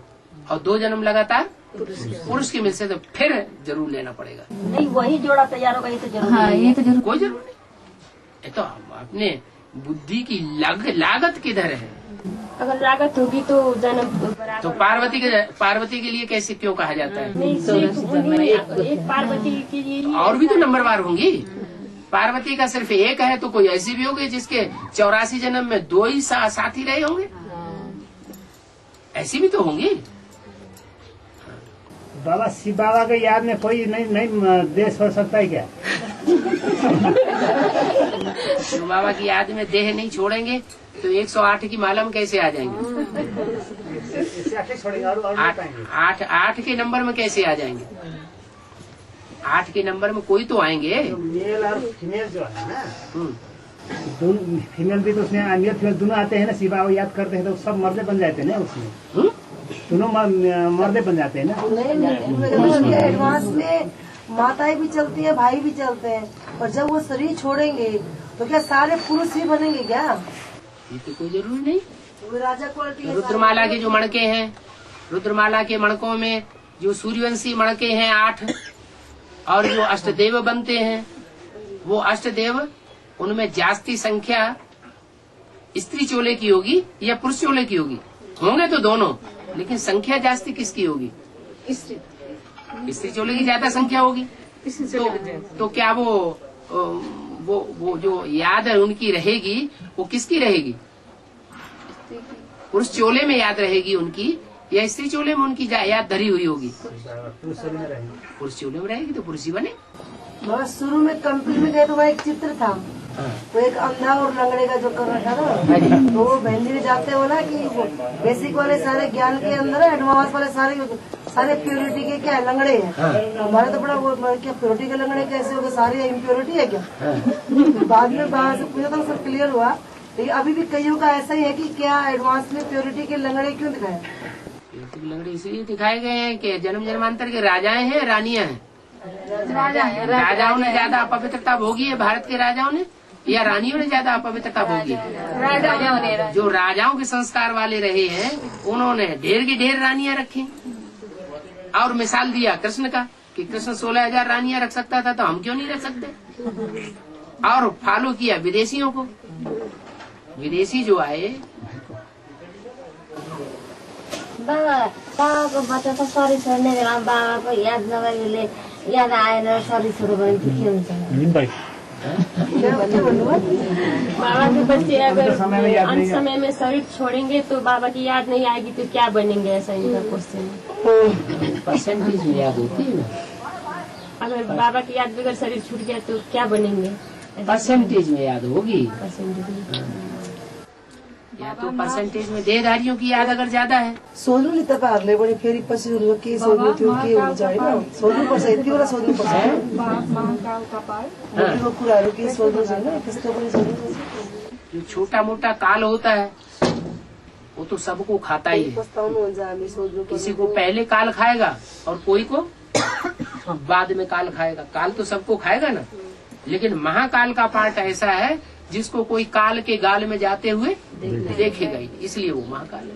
और 2 जन्म लगातार पुरुष के मिल सकते, तो फिर जरूर लेना पड़ेगा। नहीं, वही जोड़ा तैयार होगा, ये तो जरूरी हाँ, नहीं ये तो जरूर। कोई जरूर नहीं। ये तो अपने बुद्धि की लागत किधर है? अगर लागत होगी तो जन्म बराबर। तो पार्वती के लिए कैसे क्यों कहा जाता है? नहीं, सिर्फ उन्हीं एक पार्वती के लिए ही। और भी तो नंबरवार होंगी। पार्वती का सिर्फ एक है तो कोई ऐसी भी होगी जिसके 84 जन्म में 2 ही साथी रहे होंगे, ऐसी भी तो होंगी। बाबा शिव बाबा के याद में कोई नहीं देश हो सकता है क्या? शिव बाबा की याद में देह नहीं छोड़ेंगे तो 108 की माला में कैसे आ जाएंगे? छोड़ेंगे और 8 के नंबर में कैसे आ जाएंगे? 8 के नंबर में कोई तो आएंगे। मेल और फीमेल जो है ना, दोनों फीमेल भी तो उसमें मेल फीमेल दोनों आते हैं ना। शिव बाबा याद करते हैं तो सब मर्दे बन जाते हैं ना उसमें। दोनों मर्दे बन जाते हैं ना। एडवांस में माताएं भी चलती है, भाई भी चलते हैं, और जब वो शरीर छोड़ेंगे तो क्या सारे पुरुष ही बनेंगे क्या? ये तो कोई जरूरी नहीं। वो राजा क्वालिटी। रुद्रमाला के जो मणके हैं, रुद्रमाला के मणकों में जो सूर्यवंशी मणके हैं 8, और जो अष्टदेव बनते हैं वो अष्टदेव, उनमें जास्ती संख्या स्त्री चोले की होगी या पुरुष चोले की होगी? होंगे तो दोनों, लेकिन संख्या जास्ती किसकी होगी? स्त्री चोले की ज्यादा संख्या होगी। तो क्या वो जो याद है उनकी रहेगी, वो किसकी रहेगी? पुरुष चोले में याद रहेगी उनकी, या स्त्री चोले में उनकी याद धरी हुई होगी? पुरुष चोले में रहेगी तो पुरुष ही बने। बस शुरू में कंपनी में गए तो वहाँ एक चित्र था, तो एक अंधा और लंगड़े का जो कर रहा था ना, तो वो बहन जी ने जाते हो ना कि वो बेसिक वाले सारे ज्ञान के अंदर है, एडवांस वाले सारे प्योरिटी के क्या है, लंगड़े हैं। हमारे तो बड़ा वो क्या प्योरिटी के लंगड़े कैसे हो गए, सारे इम्प्योरिटी है क्या? बाद में बाहर से पूछा था, सब क्लियर हुआ। लेकिन अभी भी कईयों का ऐसा ही है कि क्या एडवांस में प्योरिटी के लंगड़े क्यों दिखाए? लंगड़े इसलिए दिखाए गए हैं कि जन्म जन्मांतर के राजाएं हैं, रानियां हैं। राजाओं ने ज्यादा अपवित्रता भोगी है, भारत के राजाओं ने, या रानियों ने ज्यादा अपवित्रता भोगी है? जो राजाओं के संस्कार वाले रहे हैं उन्होंने ढेर की ढेर रानियां रखी, और मिसाल दिया कृष्ण का कि कृष्ण 16,000 रानियां रख सकता था, तो हम क्यों नहीं रख सकते? और फॉलो किया विदेशियों को। विदेशी जो आए, बाबा को बच्चा त शरीर छोड्ने बेलामा बाबाको याद नगरेले याद आएर शरीर छोड्यो भने चाहिँ के हुन्छ? बाबा के बच्चे अगर अंत समय में शरीर छोड़ेंगे तो बाबा की याद नहीं आएगी तो क्या बनेंगे? ऐसा इनका क्वेश्चन। परसेंटेज में याद होती है ना। अगर बाबा की याद बगैर शरीर छूट गया तो क्या बनेंगे? परसेंटेज में याद होगी। या तो परसेंटेज में देहधारियों की याद अगर ज्यादा है। सोध्नु नि तपाईहरुले पनि फेरि पछि के सोध्नु थियो, के हुन्छ हैन? सोध्नुपर्छ, यतिवटा सोध्नुपर्छ। महाकालको कुराहरू के सोध्नु छैन, त्यस्तो पनि सोध्नुपर्छ। जो छोटा मोटा काल होता है वो तो सबको खाता ही है। पछताउनुहुन्छ हामी सोध्नु। किसी को पहले काल खाएगा और कोई को बाद में काल खाएगा। काल तो सबको खाएगा ना, लेकिन महाकाल का पार्ट ऐसा है जिसको कोई काल के गाल में जाते हुए देखेगा ही, इसलिए वो महाकाल है।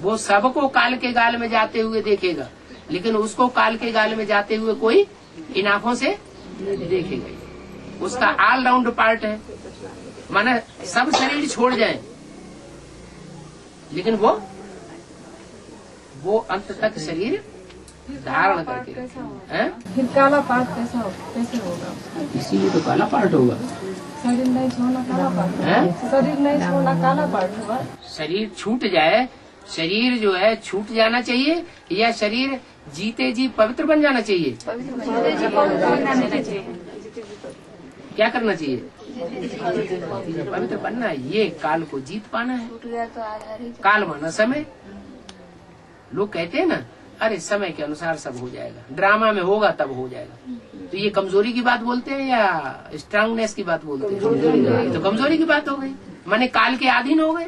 वो सबको काल के गाल में जाते हुए देखेगा, लेकिन उसको काल के गाल में जाते हुए कोई इन आंखों से देखेगा ही। उसका ऑल राउंड पार्ट है, माना सब शरीर छोड़ जाए लेकिन वो अंत तक शरीर धारण करके हैं। फिर काला पार्ट कैसे होगा? इसीलिए तो काला पार्ट होगा। शरीर नहीं छोड़ना काला पार्ट है? शरीर नहीं छोड़ना काला पार्ट होगा। शरीर छूट जाए, शरीर जो है छूट जाना चाहिए, या शरीर जीते जी पवित्र बन जाना चाहिए? क्या करना चाहिए? पवित्र बनना है। ये काल को जीत पाना है। काल माना समय। लोग कहते हैं ना, अरे समय के अनुसार सब हो जाएगा, ड्रामा में होगा तब हो जाएगा। तो ये कमजोरी की बात बोलते हैं या स्ट्रांगनेस की बात बोलते हैं? ये तो कमजोरी की बात हो गई, माने काल के अधीन हो गए।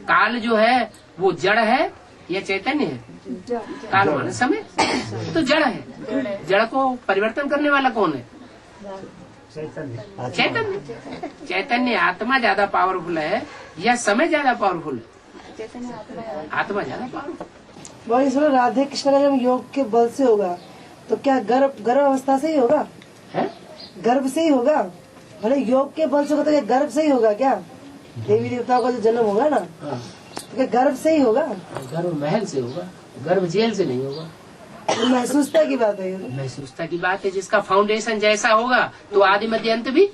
काल जो है वो जड़ है या चैतन्य है? काल माने समय, तो जड़ है। जड़ को परिवर्तन करने वाला कौन है? चैतन्य। चैतन्य आत्मा ज्यादा पावरफुल है या समय ज्यादा पावरफुल है? आत्मा ज्यादा पावरफुल। वही सुनो, राधे कृष्ण का जब योग के बल से होगा तो क्या गर्भ अवस्था से ही होगा? है? गर्भ से ही होगा? भले योग के बल से होगा तो क्या गर्भ से ही होगा क्या? देवी देवताओं का जो जन्म होगा ना, तो क्या गर्भ से ही होगा? गर्भ महल से होगा, गर्भ जेल से नहीं होगा। तो महसूसता की बात है। महसूसता की बात है। जिसका फाउंडेशन जैसा होगा तो आदि मध्य अंत भी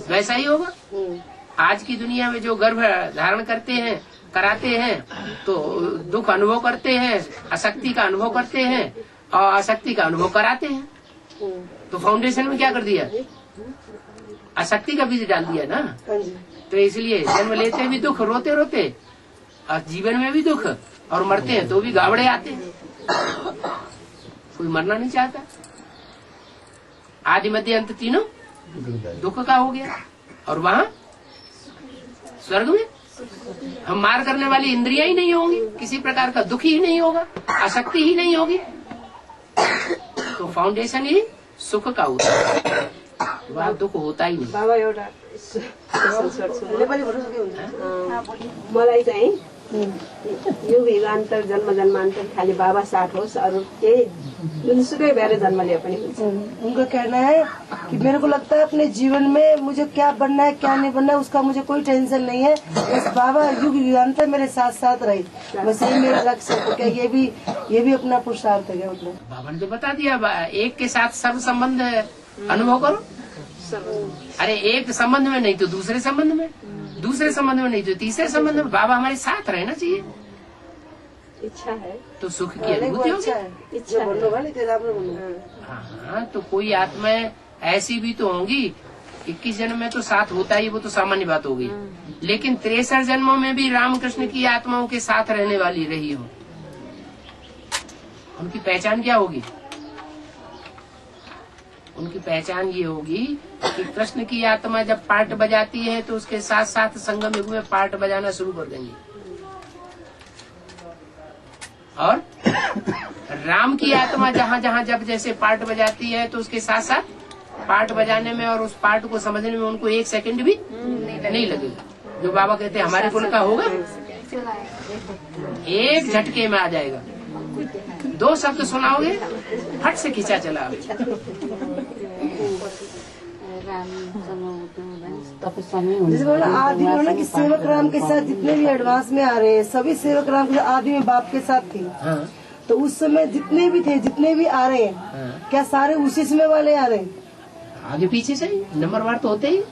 वैसा ही होगा। आज की दुनिया में जो गर्भ धारण करते हैं कराते हैं तो दुख अनुभव करते हैं, आसक्ति का अनुभव करते हैं और आसक्ति का अनुभव कराते हैं। तो फाउंडेशन में क्या कर दिया, आसक्ति का बीज डाल दिया ना। तो इसलिए जन्म लेते भी दुख, रोते रोते, और जीवन में भी दुख, और मरते हैं तो भी गावड़े आते हैं। कोई मरना नहीं चाहता। आदि मध्य अंत तीनों दुख का हो गया। और वहाँ स्वर्ग में हम मार करने वाली इंद्रियां ही नहीं होंगी, किसी प्रकार का दुख ही नहीं होगा, आसक्ति ही नहीं होगी। तो फाउंडेशन ही सुख का होता है, वहाँ दुख होता ही नहीं। बाबा एउटा मलाई चाहिँ यो युगान्तर जन्म जन्मान्तर खाली बाबा साथ होस्, अरू केही जुनसुकै भएर जन्म लिए पनि हुन्छ। उनका कहना है कि मेरे को लगता है अपने जीवन में मुझे क्या बनना है क्या नहीं बनना है उसका मुझे कोई टेंशन नहीं है, बस बाबा युग युगान्तर मेरे साथ साथ रहे, बस यही मेरा लक्ष्य है। तो क्या ये भी अपना पुरुषार्थ है। मतलब बाबा ने तो बता दिया, एक के साथ सर्व संबंध अनुभव करो। अरे एक संबंध में नहीं तो दूसरे संबंध में, दूसरे संबंध में नहीं तो तीसरे संबंध में बाबा हमारे साथ रहना चाहिए। इच्छा है तो सुख की अनुभूति होगी। इच्छा हाँ, तो कोई आत्माएं ऐसी भी तो होंगी 21 जन्म में तो साथ होता ही, वो तो सामान्य बात हो गई। लेकिन 63 जन्मों में भी रामकृष्ण की आत्माओं के साथ रहने वाली रही हो, उनकी पहचान क्या होगी? उनकी पहचान ये होगी कि कृष्ण की आत्मा जब पार्ट बजाती है तो उसके साथ साथ संगम युग में पार्ट बजाना शुरू कर देंगे, और राम की आत्मा जहाँ जहाँ जब जैसे पार्ट बजाती है तो उसके साथ साथ पार्ट बजाने में और उस पार्ट को समझने में उनको 1 सेकंड भी नहीं लगेगा। जो बाबा कहते हैं हमारे कुल का होगा, एक झटके में आ जाएगा। 2 शब्द सुनाओगे फट से खींचा चला जैसे बोला आदि में ना कि सेवक राम के साथ जितने भी एडवांस में आ रहे हैं सभी सेवक राम के आदि में बाप के साथ थे। हाँ। तो उस समय जितने भी थे जितने भी आ रहे हैं हाँ। क्या सारे उसी समय वाले आ रहे हैं? आगे पीछे से नंबरवार तो होते ही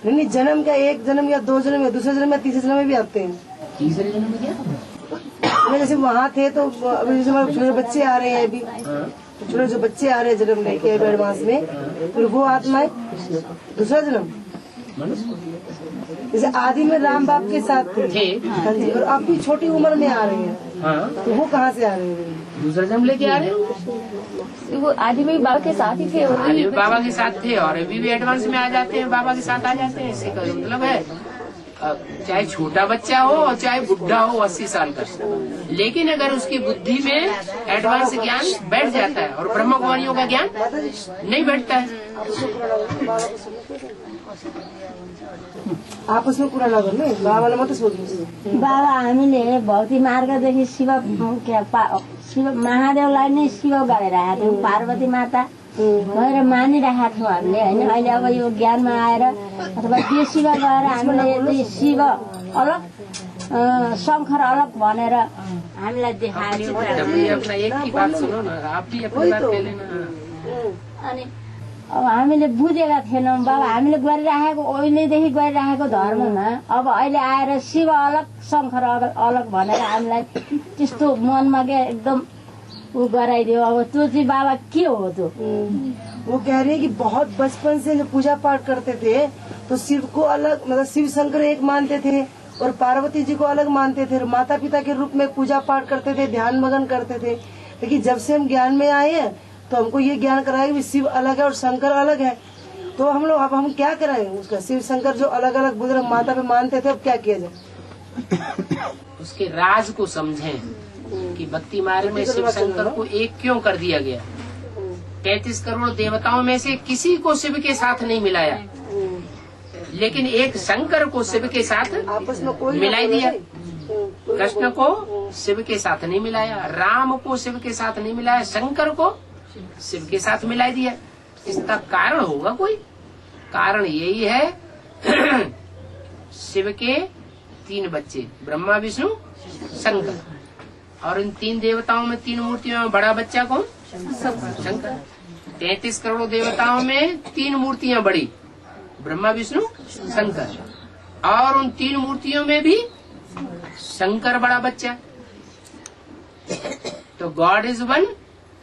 नहीं, जन्म का 1 जन्म या 2 जन्म या दूसरे जन्म या तीसरे जन्म में भी आते हैं। तीसरे जन्म में क्या? जैसे वहाँ थे तो अभी जैसे हमारे छोटे बच्चे आ रहे हैं, अभी छोटे जो बच्चे आ रहे हैं जन्म लेके एडवांस में, फिर वो आत्माएं दूसरा जन्म। जैसे आदि में राम बाप के साथ थे, हाँ जी, और अब भी छोटी उम्र में आ रहे हैं। हाँ। तो वो कहाँ से आ रहे हैं? दूसरा जन्म लेके आ रहे हैं। वो आदि में बाबा के साथ ही थे, आदि में बाबा के साथ थे और अभी भी एडवांस में आ जाते हैं, बाबा के साथ आ जाते हैं। इसका मतलब है चाहे छोटा बच्चा हो और चाहे बुढ़ा हो 80 साल का, लेकिन अगर उसकी बुद्धि में एडवांस ज्ञान बैठ जाता है और ब्रह्म कुमारियों का ज्ञान नहीं बैठता है। आप उसमें पुराना गर्नु बाबालाई मात्रै सोध्नु। बाबा हामीले भौतिक मार्गदेखि शिव महादेवलाई नै शिव गरेर थियौँ, पार्वती माता गएर मानिरहेका थियौँ हामीले होइन। अहिले अब यो ज्ञानमा आएर अथवा त्यो शिव गएर हामीले शिव अलग शङ्कर अलग भनेर हामीलाई देखाएको अनि अब हामीले बुझेका थिएनौँ। बाबा हामीले गरिराखेको उहिलेदेखि गरिराखेको धर्ममा अब अहिले आएर शिव अलग शङ्कर अलग भनेर हामीलाई त्यस्तो मनमा क्या एकदम वो गराइदियो। अब त्यो चाहिँ बाबा के हो तो? वो कह रही है कि बहुत बचपन से जो पूजा पाठ करते थे तो शिव को अलग, मतलब शिव शंकर एक मानते थे और पार्वती जी को अलग मानते थे, माता पिता के रूप में पूजा पाठ करते थे, ध्यान मगन करते थे। लेकिन जब से हम ज्ञान में आए हैं तो हमको ये ज्ञान कराया कि शिव अलग है और शंकर अलग है। तो हम लोग अब हम क्या कराएं उसका? शिव शंकर जो अलग अलग बुजुर्ग माता पे मानते थे, अब क्या किया जाए? उसके राज को समझें कि भक्ति मार्ग में शिव शंकर को एक क्यों कर दिया गया। 33 करोड़ देवताओं में से किसी को शिव के साथ नहीं मिलाया, लेकिन एक शंकर को शिव के साथ आपस में कोई मिलाई दिया। कृष्ण को शिव के साथ नहीं मिलाया, राम को शिव के साथ नहीं मिलाया, शंकर को शिव के साथ मिलाई दिया। इसका कारण होगा कोई? कारण यही है शिव के 3 बच्चे, ब्रह्मा विष्णु शंकर, और इन 3 देवताओं में 3 मूर्तियों में बड़ा बच्चा कौन? शंकर। 33 करोड़ देवताओं में 3 मूर्तियां बड़ी, ब्रह्मा विष्णु शंकर, और उन 3 मूर्तियों में भी शंकर बड़ा बच्चा, तो गॉड इज वन,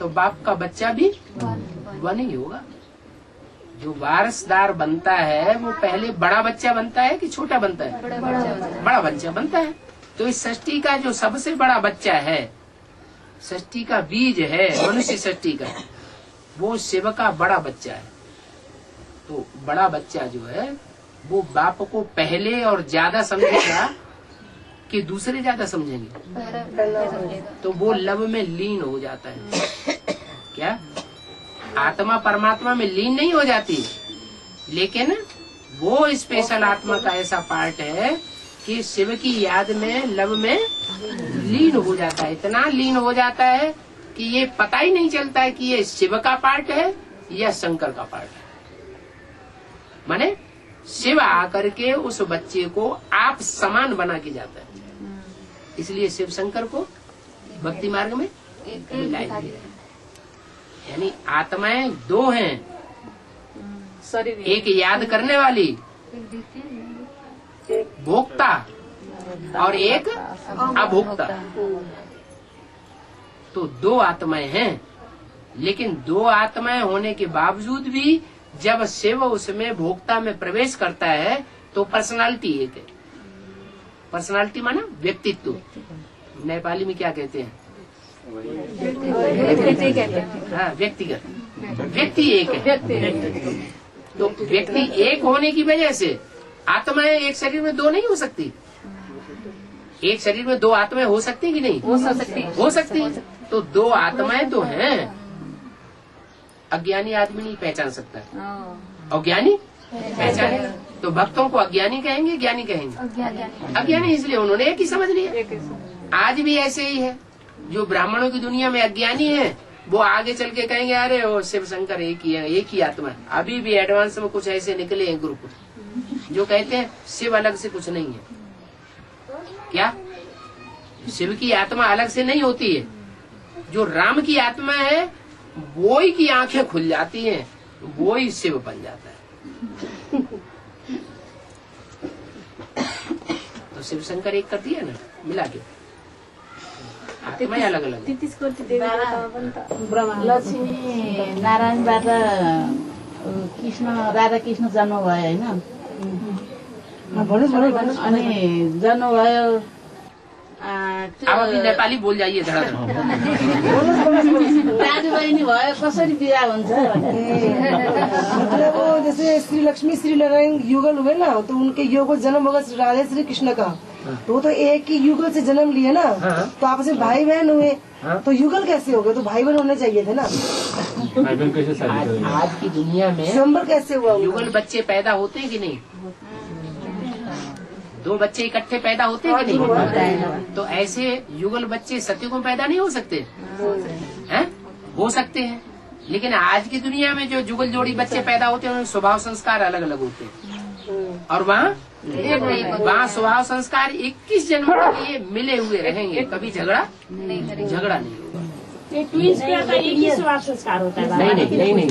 तो बाप का बच्चा भी वन ही होगा। जो वारसदार बनता है वो पहले बड़ा बच्चा बनता है कि छोटा बनता है? बड़ा बच्चा बनता है। तो इस सृष्टि का जो सबसे बड़ा बच्चा है, सृष्टि का बीज है, मनुष्य सृष्टि का, वो शिव का बड़ा बच्चा है। तो बड़ा बच्चा जो है वो बाप को पहले और ज्यादा समझेगा कि दूसरे ज्यादा समझेंगे, तो वो लव में लीन हो जाता है। क्या आत्मा परमात्मा में लीन नहीं हो जाती, लेकिन वो स्पेशल आत्मा का ऐसा पार्ट है कि शिव की याद में लव में लीन हो जाता है। इतना लीन हो जाता है कि ये पता ही नहीं चलता है कि ये शिव का पार्ट है या शंकर का पार्ट है। माने शिव आकर के उस बच्चे को आप समान बना के जाता है। इसलिए शिव शंकर को भक्ति मार्ग में मिलाया गया। यानी आत्माएं दो हैं, एक याद करने वाली भोक्ता और एक अभोक्ता। तो दो आत्माएं हैं, लेकिन दो आत्माएं होने के बावजूद भी जब शिव उसमें भोक्ता में प्रवेश करता है तो पर्सनालिटी एक है। पर्सनालिटी माना व्यक्तित्व। नेपाली में क्या कहते हैं? हाँ, व्यक्तिगत। व्यक्ति एक है। तो व्यक्ति एक होने की वजह से आत्माएं एक शरीर में दो नहीं हो सकती। एक शरीर में दो आत्माएं हो सकती कि नहीं? हो सकती। तो दो आत्माएं तो हैं। अज्ञानी आदमी नहीं पहचान सकता, और ज्ञानी पहचाने। तो भक्तों को अज्ञानी कहेंगे, ज्ञानी कहेंगे? अज्ञानी, इसलिए उन्होंने एक ही समझ लिया। आज भी ऐसे ही है। जो ब्राह्मणों की दुनिया में अज्ञानी है वो आगे चल के कहेंगे अरे वो शिव शंकर एक ही है, एक ही आत्मा है। अभी भी एडवांस में कुछ ऐसे निकले हैं ग्रुप जो कहते हैं शिव अलग से कुछ नहीं है। क्या शिव की आत्मा अलग से नहीं होती है? जो राम की आत्मा है वो ही की आंखें खुल जाती हैं, वो ही शिव बन जाता है। तो शिव शंकर एक कर दिया ना, मिला के आत्माएं अलग अलग। लक्ष्मी नारायणबाट कृष्ण राधा कृष्ण जन्म भयो होइन, अनि जन्म भयो। आप अभी नेपाली बोल जाइए धड़ा दाजु बहिनी भयो, कसरी बिहा हुन्छ? मतलब वो जैसे श्री लक्ष्मी श्री नारायण युगल हुए ना, तो उनके योग जन्म होगा श्री राधे श्री कृष्ण का। तो एक ही युगल से जन्म लिए ना, तो आपस में भाई बहन हुए, तो युगल कैसे हो गए? तो भाई बहन होने चाहिए थे ना। आज की दुनिया में स्वयंवर कैसे हुआ? युगल बच्चे पैदा होते हैं कि नहीं? दो बच्चे इकट्ठे पैदा होते हैं कि नहीं? तो ऐसे युगल बच्चे सत्युगों पैदा नहीं हो सकते हैं? हो सकते हैं, लेकिन आज की दुनिया में जो जुगल जोड़ी बच्चे पैदा होते हैं उनके स्वभाव संस्कार अलग अलग होते हैं। और वहाँ स्वभाव संस्कार 21 जन्म के लिए मिले हुए रहेंगे, कभी झगड़ा नहीं होगा। स्वभाव संस्कार होता है? नहीं।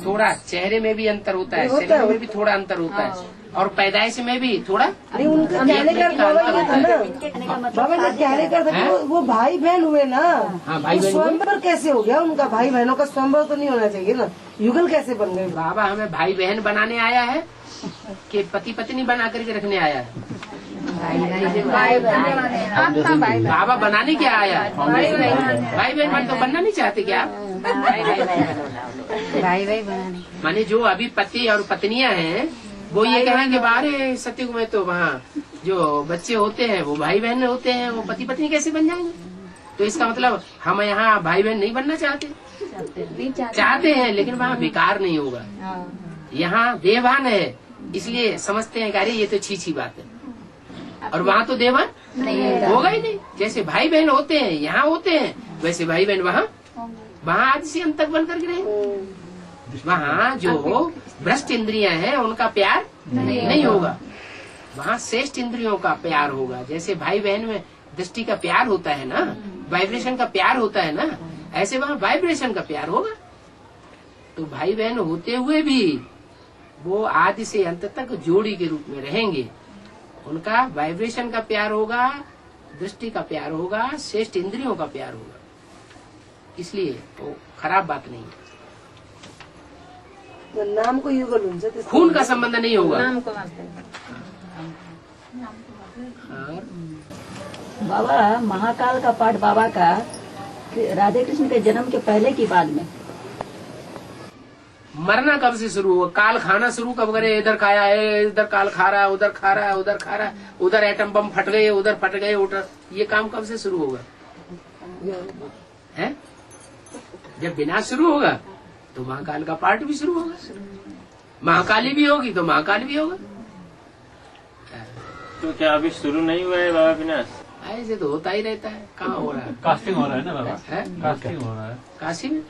थोड़ा चेहरे में भी अंतर होता है, शरीर में भी थोड़ा अंतर होता है, और पैदाइश में भी थोड़ा उनका कहने का अंतर होता है ना। बाबा ने कहने का वो भाई बहन हुए ना। हाँ, भाई बहन। स्वयंवर कैसे हो गया उनका? भाई बहनों का स्वयंवर तो नहीं होना चाहिए ना, युगल कैसे बन गए? बाबा हमें भाई बहन बनाने आया है कि पति पत्नी बना करके रखने आया है? बाबा बनाने क्या आया है? भाई बहन तो बनना नहीं चाहते क्या? भाई बनाने माने जो अभी पति और पत्नियां हैं वो ये कहेंगे बाहर सत्युग में तो वहाँ जो बच्चे होते हैं वो भाई बहन होते हैं, वो पति पत्नी कैसे बन जाएंगे? तो इसका मतलब हम यहाँ भाई बहन नहीं बनना चाहते हैं, लेकिन वहाँ विकार नहीं होगा। यहाँ देवान है, इसलिए समझते हैं कि अरे ये तो छी बात है, और वहाँ तो देवान होगा ही नहीं। जैसे भाई बहन होते हैं यहाँ होते हैं, वैसे भाई बहन वहाँ आज से अंत तक बन करके रहे। वहाँ जो भ्रष्ट इंद्रियां हैं उनका प्यार नहीं होगा, वहाँ श्रेष्ठ इंद्रियों का प्यार होगा। जैसे भाई बहन में दृष्टि का प्यार होता है ना, वाइब्रेशन का प्यार होता है ना, ऐसे वहाँ वाइब्रेशन का प्यार होगा। तो भाई बहन होते हुए भी वो आदि से अंत तक जोड़ी के रूप में रहेंगे। उनका वाइब्रेशन का प्यार होगा, दृष्टि का प्यार होगा, श्रेष्ठ इंद्रियों का प्यार होगा, इसलिए वो खराब बात नहीं है। नाम को युगल हुन्छ त्यस्तो खून का संबंध नहीं होगा। और बाबा महाकाल का पाठ बाबा का राधे कृष्ण के जन्म के पहले की बाद में मरना कब से शुरू हुआ? काल खाना शुरू कब करे? इधर खाया है, इधर काल खा रहा है, उधर खा रहा है, उधर खा रहा है, उधर एटम बम फट गए, उधर फट गए, उधर, ये काम कब से शुरू होगा? है जब विनाश शुरू होगा तो महाकाल का पाठ भी शुरू होगा। महाकाली भी होगी तो महाकाल भी होगा। तो क्या अभी शुरू नहीं हुआ है बाबा विनाश? ऐसे तो होता ही रहता है। कहाँ हो रहा है? कास्टिंग हो रहा है ना बाबा? है? कास्टिंग हो रहा है। काशी में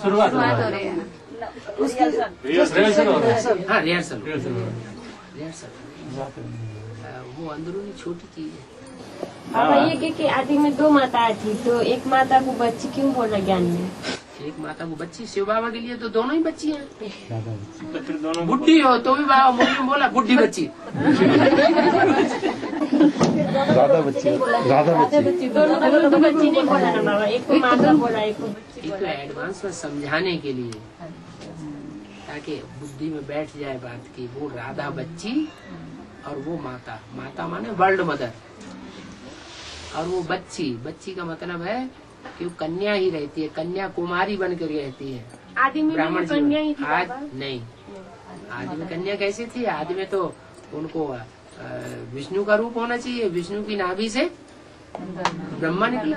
शुरुआत हो रही है। रिहर्सल हो रहा है। हाँ रिहर्सल रिहर्सल वो अंदरूनी छोटी चीज है। बाबा ये कि आदि में 2 माताएं थी, तो एक माता को बच्ची क्यों बोला ज्ञान में? एक माता को बच्ची, शिव बाबा के लिए तो दोनों ही बच्ची हैं। तो फिर दोनों बुढ़ी हो तो भी बाबा मुझे बोला बुढ़ी बच्ची। राधा बच्ची दोनों तो बच्ची नहीं बोला ना बाबा, एक को माता बोला, एक को बच्ची एक तो एडवांस में समझाने के लिए, ताकि बुद्धि में बैठ जाए बात की वो राधा बच्ची और वो माता। माता माने वर्ल्ड मदर, और वो बच्ची, बच्ची का मतलब है कि वो कन्या ही रहती है, कन्या कुमारी बन कर रहती है। आदि में ब्राह्मण कन्या ही थी आज बाबा? नहीं, आदि में कन्या कैसे थी? आदि में तो उनको विष्णु का रूप होना चाहिए। विष्णु की नाभि से ब्रह्मा निकला।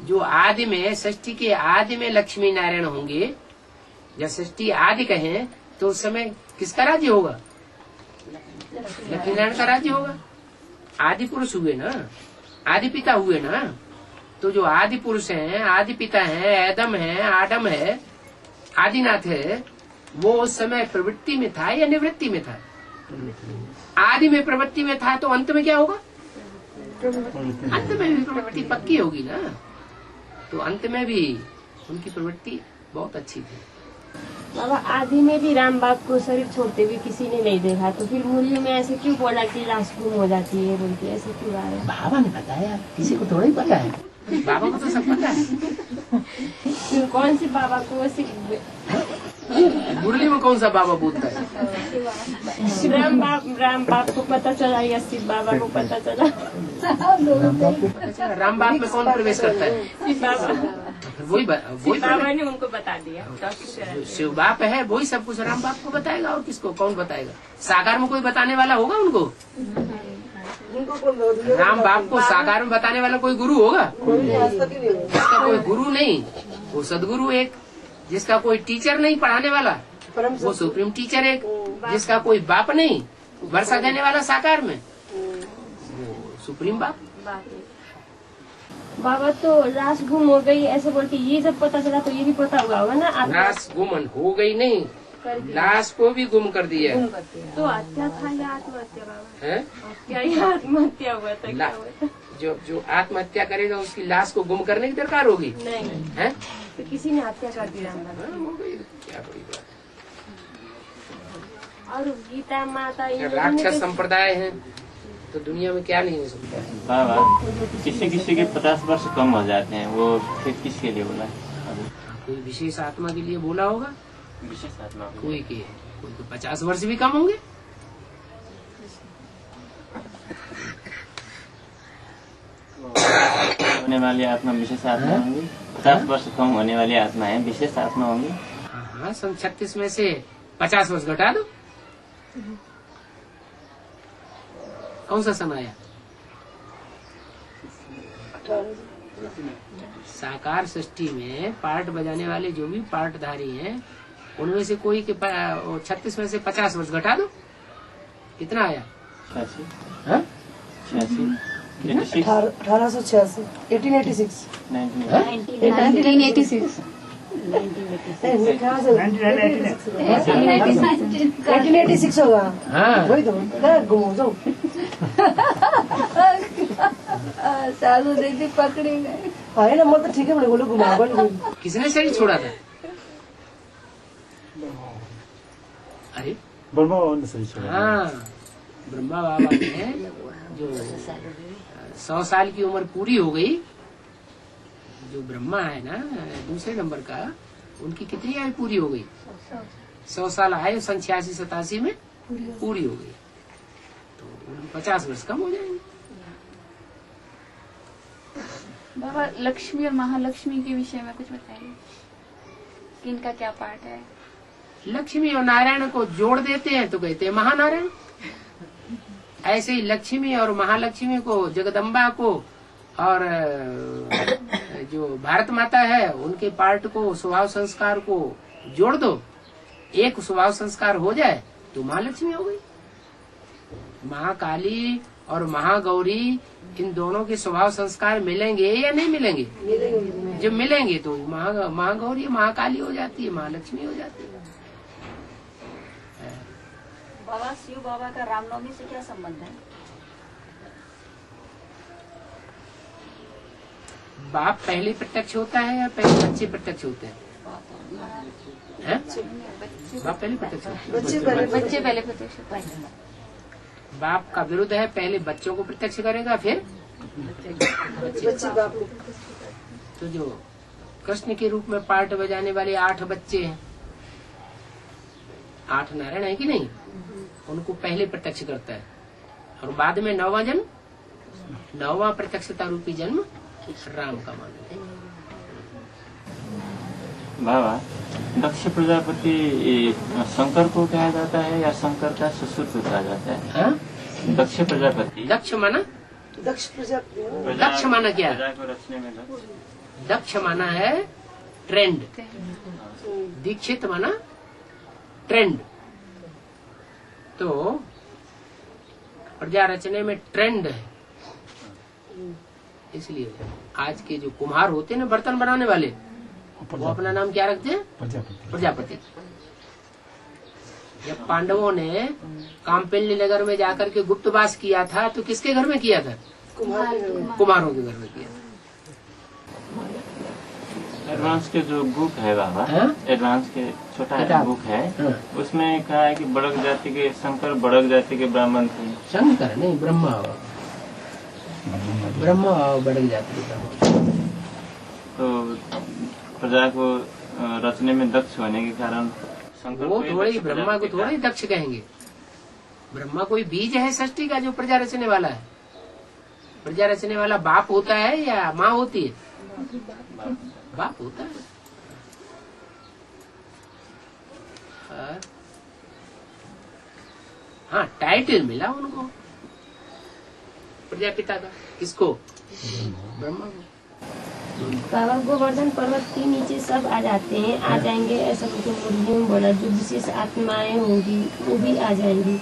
जो आदि में, षष्ठी के आदि में लक्ष्मी नारायण होंगे, जब षष्ठी आदि कहें तो उस समय किसका राज्य होगा? लक्ष्मी नारायण का राज्य होगा। आदि पुरुष हुए ना, आदि पिता हुए ना। तो जो आदि पुरुष हैं, आदि पिता हैं, एदम है, आडम है, आदिनाथ है, वो उस समय प्रवृत्ति में था या निवृत्ति में था? आदि में प्रवृत्ति में था, तो अंत में क्या होगा? अंत में भी प्रवृत्ति पक्की होगी ना। तो अंत में भी उनकी प्रवृत्ति बहुत अच्छी थी। बाबा आदि में भी राम बाप को शरीर छोड़ते हुए किसी ने नहीं देखा, तो फिर मूल्य में ऐसे क्यों बोला कि लाश गुम हो जाती है बोलती, ऐसे क्यों आ रहा है? बाबा ने बताया, किसी को थोड़ा ही पता है। बाबा को तो सब पता है। कौन से बाबा को? ऐसे मुरली में कौन सा बाबा बोलता है? राम बाप को पता चला या शिव बाबा को पता चला? राम बाप में कौन प्रवेश करता है? वही बाबा ने उनको बता दिया। शिव बाप है, वही सब कुछ राम बाप को बताएगा, और किसको कौन बताएगा? साकार में कोई बताने वाला होगा उनको? राम बाप को साकार में बताने वाला कोई गुरु होगा? जिसका कोई गुरु नहीं, वो सदगुरु एक। जिसका कोई टीचर नहीं पढ़ाने वाला, वो सुप्रीम टीचर एक। जिसका कोई बाप नहीं, वर्षा देने वाला साकार में, वो सुप्रीम बाप। बाबा तो लाश गुम हो गई ऐसे बोलती, ये जब पता चला तो ये भी पता हुआ होगा ना? लाश गुम हो गई नहीं, लाश को भी गुम कर दिया। तो हत्या था या आत्महत्या बाबा? है क्या आत्महत्या हुआ था? क्या हुआ था? जो आत्महत्या करेगा उसकी लाश को गुम करने की दरकार होगी? नहीं है तो किसी ने हत्या कर दिया। हो गई, क्या बड़ी बात। और गीता माता राक्षस संप्रदाय है तो दुनिया में क्या नहीं हो सकता है। बाबा किसी के 50 वर्ष कम हो जाते हैं, वो फिर किसके लिए बोला? कोई विशेष आत्मा के लिए बोला होगा। विशेष आत्मा कोई के 50 वर्ष भी कम होंगे। होने वाली आत्मा विशेष आत्मा होंगी। 50 वर्ष कम होने वाली आत्मा है, विशेष आत्मा होंगी। हाँ, सन 36 में से 50 वर्ष घटा दो। कौन सा सन आया? साकार सृष्टि में पार्ट बजाने वाले जो भी पार्टधारी हैं, उनमें से कोई के 36 में से 50 वर्ष घटा दो, कितना आया? 86 1886 1886 1986 1886 होगा। हाँ। वही तो घुमाओ जाओ। साधु दीदी पकड़े गए। है ना, मैं तो ठीक है बोले घुमाओ। किसने शरीर छोड़ा था? ब्रह्मा बाबा ने सही छोड़ा। हाँ, ब्रह्मा बाबा ने जो 100 साल की उम्र पूरी हो गई, जो ब्रह्मा है ना दूसरे नंबर का, उनकी कितनी आयु पूरी हो गई? 100 साल आयु 86-87 में पूरी हो गई, तो 50 वर्ष कम हो जाएंगे। बाबा लक्ष्मी और महालक्ष्मी के विषय में कुछ बताइए कि इनका क्या पार्ट है? लक्ष्मी और नारायण को जोड़ देते हैं तो कहते हैं महानारायण। ऐसे ही लक्ष्मी और महालक्ष्मी को, जगदम्बा को और जो भारत माता है उनके पार्ट को, स्वभाव संस्कार को जोड़ दो, एक स्वभाव संस्कार हो जाए तो महालक्ष्मी हो गई। महाकाली और महागौरी, इन दोनों के स्वभाव संस्कार मिलेंगे या नहीं मिलेंगे? जब मिलेंगे तो महागौरी महाकाली हो जाती है, महालक्ष्मी हो जाती है। बाबा शिव बाबा का रामनवमी से क्या संबंध है? बाप पहले प्रत्यक्ष होता है या पहले बच्चे प्रत्यक्ष होते हैं? बाप पहले प्रत्यक्ष होते हैं। बच्चे पहले प्रत्यक्ष होते हैं। बाप का विरुद्ध है, पहले बच्चों को प्रत्यक्ष करेगा फिर बच्चे। तो जो कृष्ण के रूप में पार्ट बजाने वाले 8 बच्चे हैं, 8 नारायण है कि नहीं, उनको पहले प्रत्यक्ष करता है और बाद में 9वां जन्म, 9वां प्रत्यक्षता रूपी जन्म राम का मानते हैं। बाबा, दक्ष प्रजापति शंकर को कहा जाता है या शंकर का ससुर को कहा जाता है? हाँ? दक्ष प्रजापति। दक्ष माना? दक्ष प्रजापति। दक्ष माना क्या? प्रजा को रचने में दक्ष। दक्ष माना है ट्रेंड, दीक्षित माना ट्रेंड। तो प्रजा रचने में ट्रेंड है, इसलिए आज के जो कुम्हार होते हैं ना, बर्तन बनाने वाले, वो अपना नाम क्या रखते हैं? प्रजापति। जब पांडवों ने काम्पिल्य नगर में जाकर के गुप्तवास किया था तो किसके घर में किया था? कुम्हारों के घर में किया था। एडवांस के जो बुक है बाबा, एडवांस के छोटा बुक है, उसमें कहा है कि बड़क जाति के शंकर, बड़क जाति के ब्राह्मण थे। शंकर नहीं, ब्रह्मा बड़क जाति के ब्राह्मण। तो प्रजा को रचने में दक्ष होने के कारण शंकर वो थोड़ी, ब्रह्मा को थोड़ा ही दक्ष कहेंगे। ब्रह्मा कोई बीज है सृष्टि का जो प्रजा रचने वाला है। प्रजा रचने वाला बाप होता है या माँ होती है? बाप होता है। हाँ, टाइटल मिला उनको प्रजापिता का। किसको? ब्रह्मा को। बाबा गोवर्धन पर्वत के नीचे सब आ जाते हैं, आ जाएंगे ऐसा कुछ मुर्गियों में बोला, जो विशेष आत्माएं होंगी वो भी आ जाएंगी,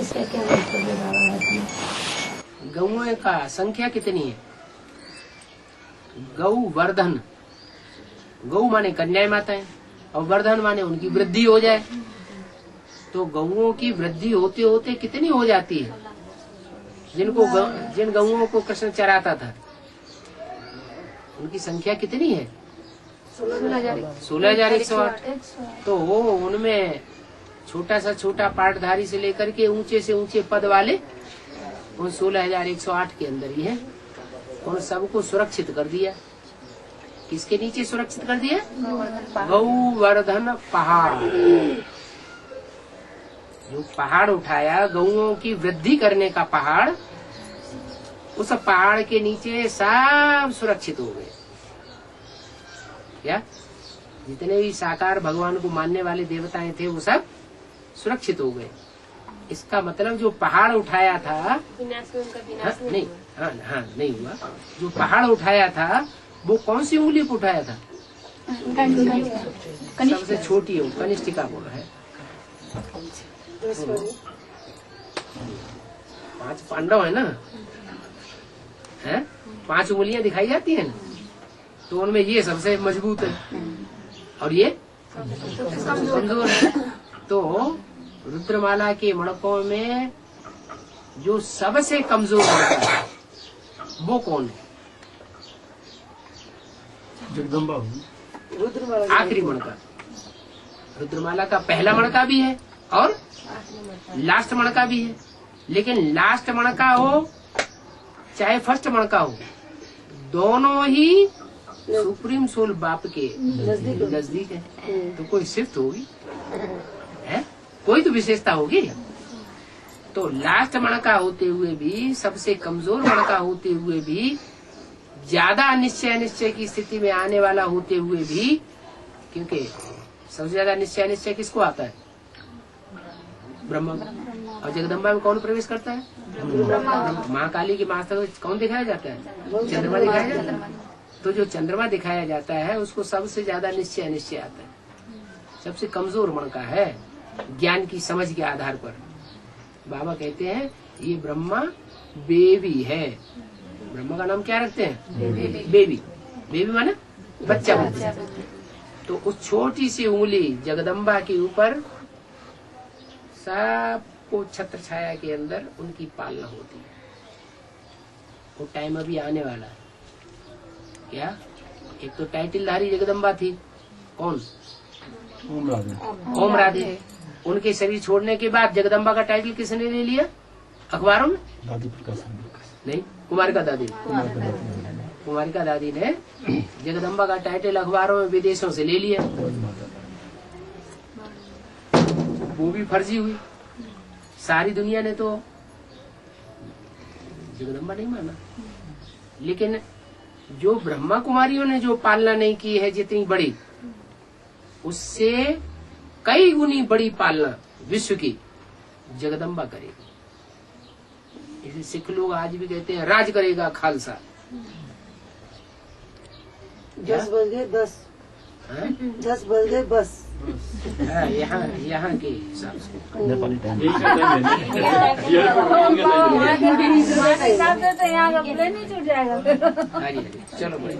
इसका क्या मतलब है बाबा? गौओं का संख्या कितनी है? गौ वर्धन, गौ माने कन्याएं माताएं और वर्धन माने उनकी वृद्धि हो जाए। तो गौओं की वृद्धि होते होते कितनी हो जाती है? जिन गौओं को कृष्ण चराता था उनकी संख्या कितनी है? 16,108। तो उनमें छोटा सा छोटा पाटधारी से लेकर के ऊंचे से ऊंचे पद वाले उन 16,108 के अंदर ही है। उन सबको सुरक्षित कर दिया। किसके नीचे सुरक्षित कर दिया? गौवर्धन पहाड़। जो पहाड़ उठाया गौओं की वृद्धि करने का पहाड़, उस पहाड़ के नीचे सब सुरक्षित हो गए। क्या? जितने भी साकार भगवान को मानने वाले देवताएं थे वो सब सुरक्षित हो गए। इसका मतलब जो पहाड़ उठाया था, विनाश में उनका विनाश नहीं, हाँ नहीं हुआ। जो पहाड़ उठाया था वो कौन सी उंगली को उठाया था? सबसे छोटी है, कनिष्ठिका बोला है। 5 पांडव है ना, हैं? 5 उंगलियां दिखाई जाती है ना, तो उनमें ये सबसे मजबूत है और ये कमजोर है। तो रुद्रमाला के मणकों में जो सबसे कमजोर मणका है वो कौन है? जगदम्बा। आखिरी मणका। रुद्रमाला का पहला मणका भी है और लास्ट मणका भी है, लेकिन लास्ट मणका हो चाहे फर्स्ट मणका हो, दोनों ही सुप्रीम सोल बाप के नजदीक है। तो कोई शिफ्ट होगी है, कोई तो विशेषता होगी। तो लास्ट मणका होते हुए भी, सबसे कमजोर मणका होते हुए भी, ज्यादा निश्चय की स्थिति में आने वाला होते हुए भी, क्योंकि सबसे ज्यादा निश्चय किसको आता है? ब्रह्मा। और जगदम्बा में कौन प्रवेश करता है? महाकाली की मस्तक कौन दिखाया जाता है? चंद्रमा दिखाया जाता है। तो जो चंद्रमा दिखाया जाता है उसको सबसे ज्यादा निश्चय आता है, सबसे कमजोर मणका है ज्ञान की समझ के आधार पर। बाबा कहते हैं ये ब्रह्मा बेबी है। ब्रह्मा का नाम क्या रखते हैं? बेबी माने बच्चा। तो उस छोटी सी उंगली जगदम्बा के ऊपर सबको छत्र छाया के अंदर उनकी पालना होती है। वो टाइम अभी आने वाला है। क्या? एक तो टाइटलधारी जगदम्बा थी, कौन? ओम राधे। उनके शरीर छोड़ने के बाद जगदम्बा का टाइटल किसने ले लिया? अखबारों में नहीं, कुमारिका दादी ने जगदम्बा का टाइटल अखबारों में विदेशों से ले लिया। वो भी फर्जी हुई। सारी दुनिया ने तो जगदम्बा नहीं माना, लेकिन जो ब्रह्मा कुमारियों ने जो पालना नहीं की है जितनी बड़ी, उससे कई गुनी बड़ी पालना विश्व की जगदम्बा करेगी। इसे सिख लोग आज भी कहते हैं राज करेगा खालसा। 10 बज गए 10 10 बज गए बस। यहाँ के हिसाब से तो यहाँ का प्लेन ही छूट जाएगा। चलो बड़े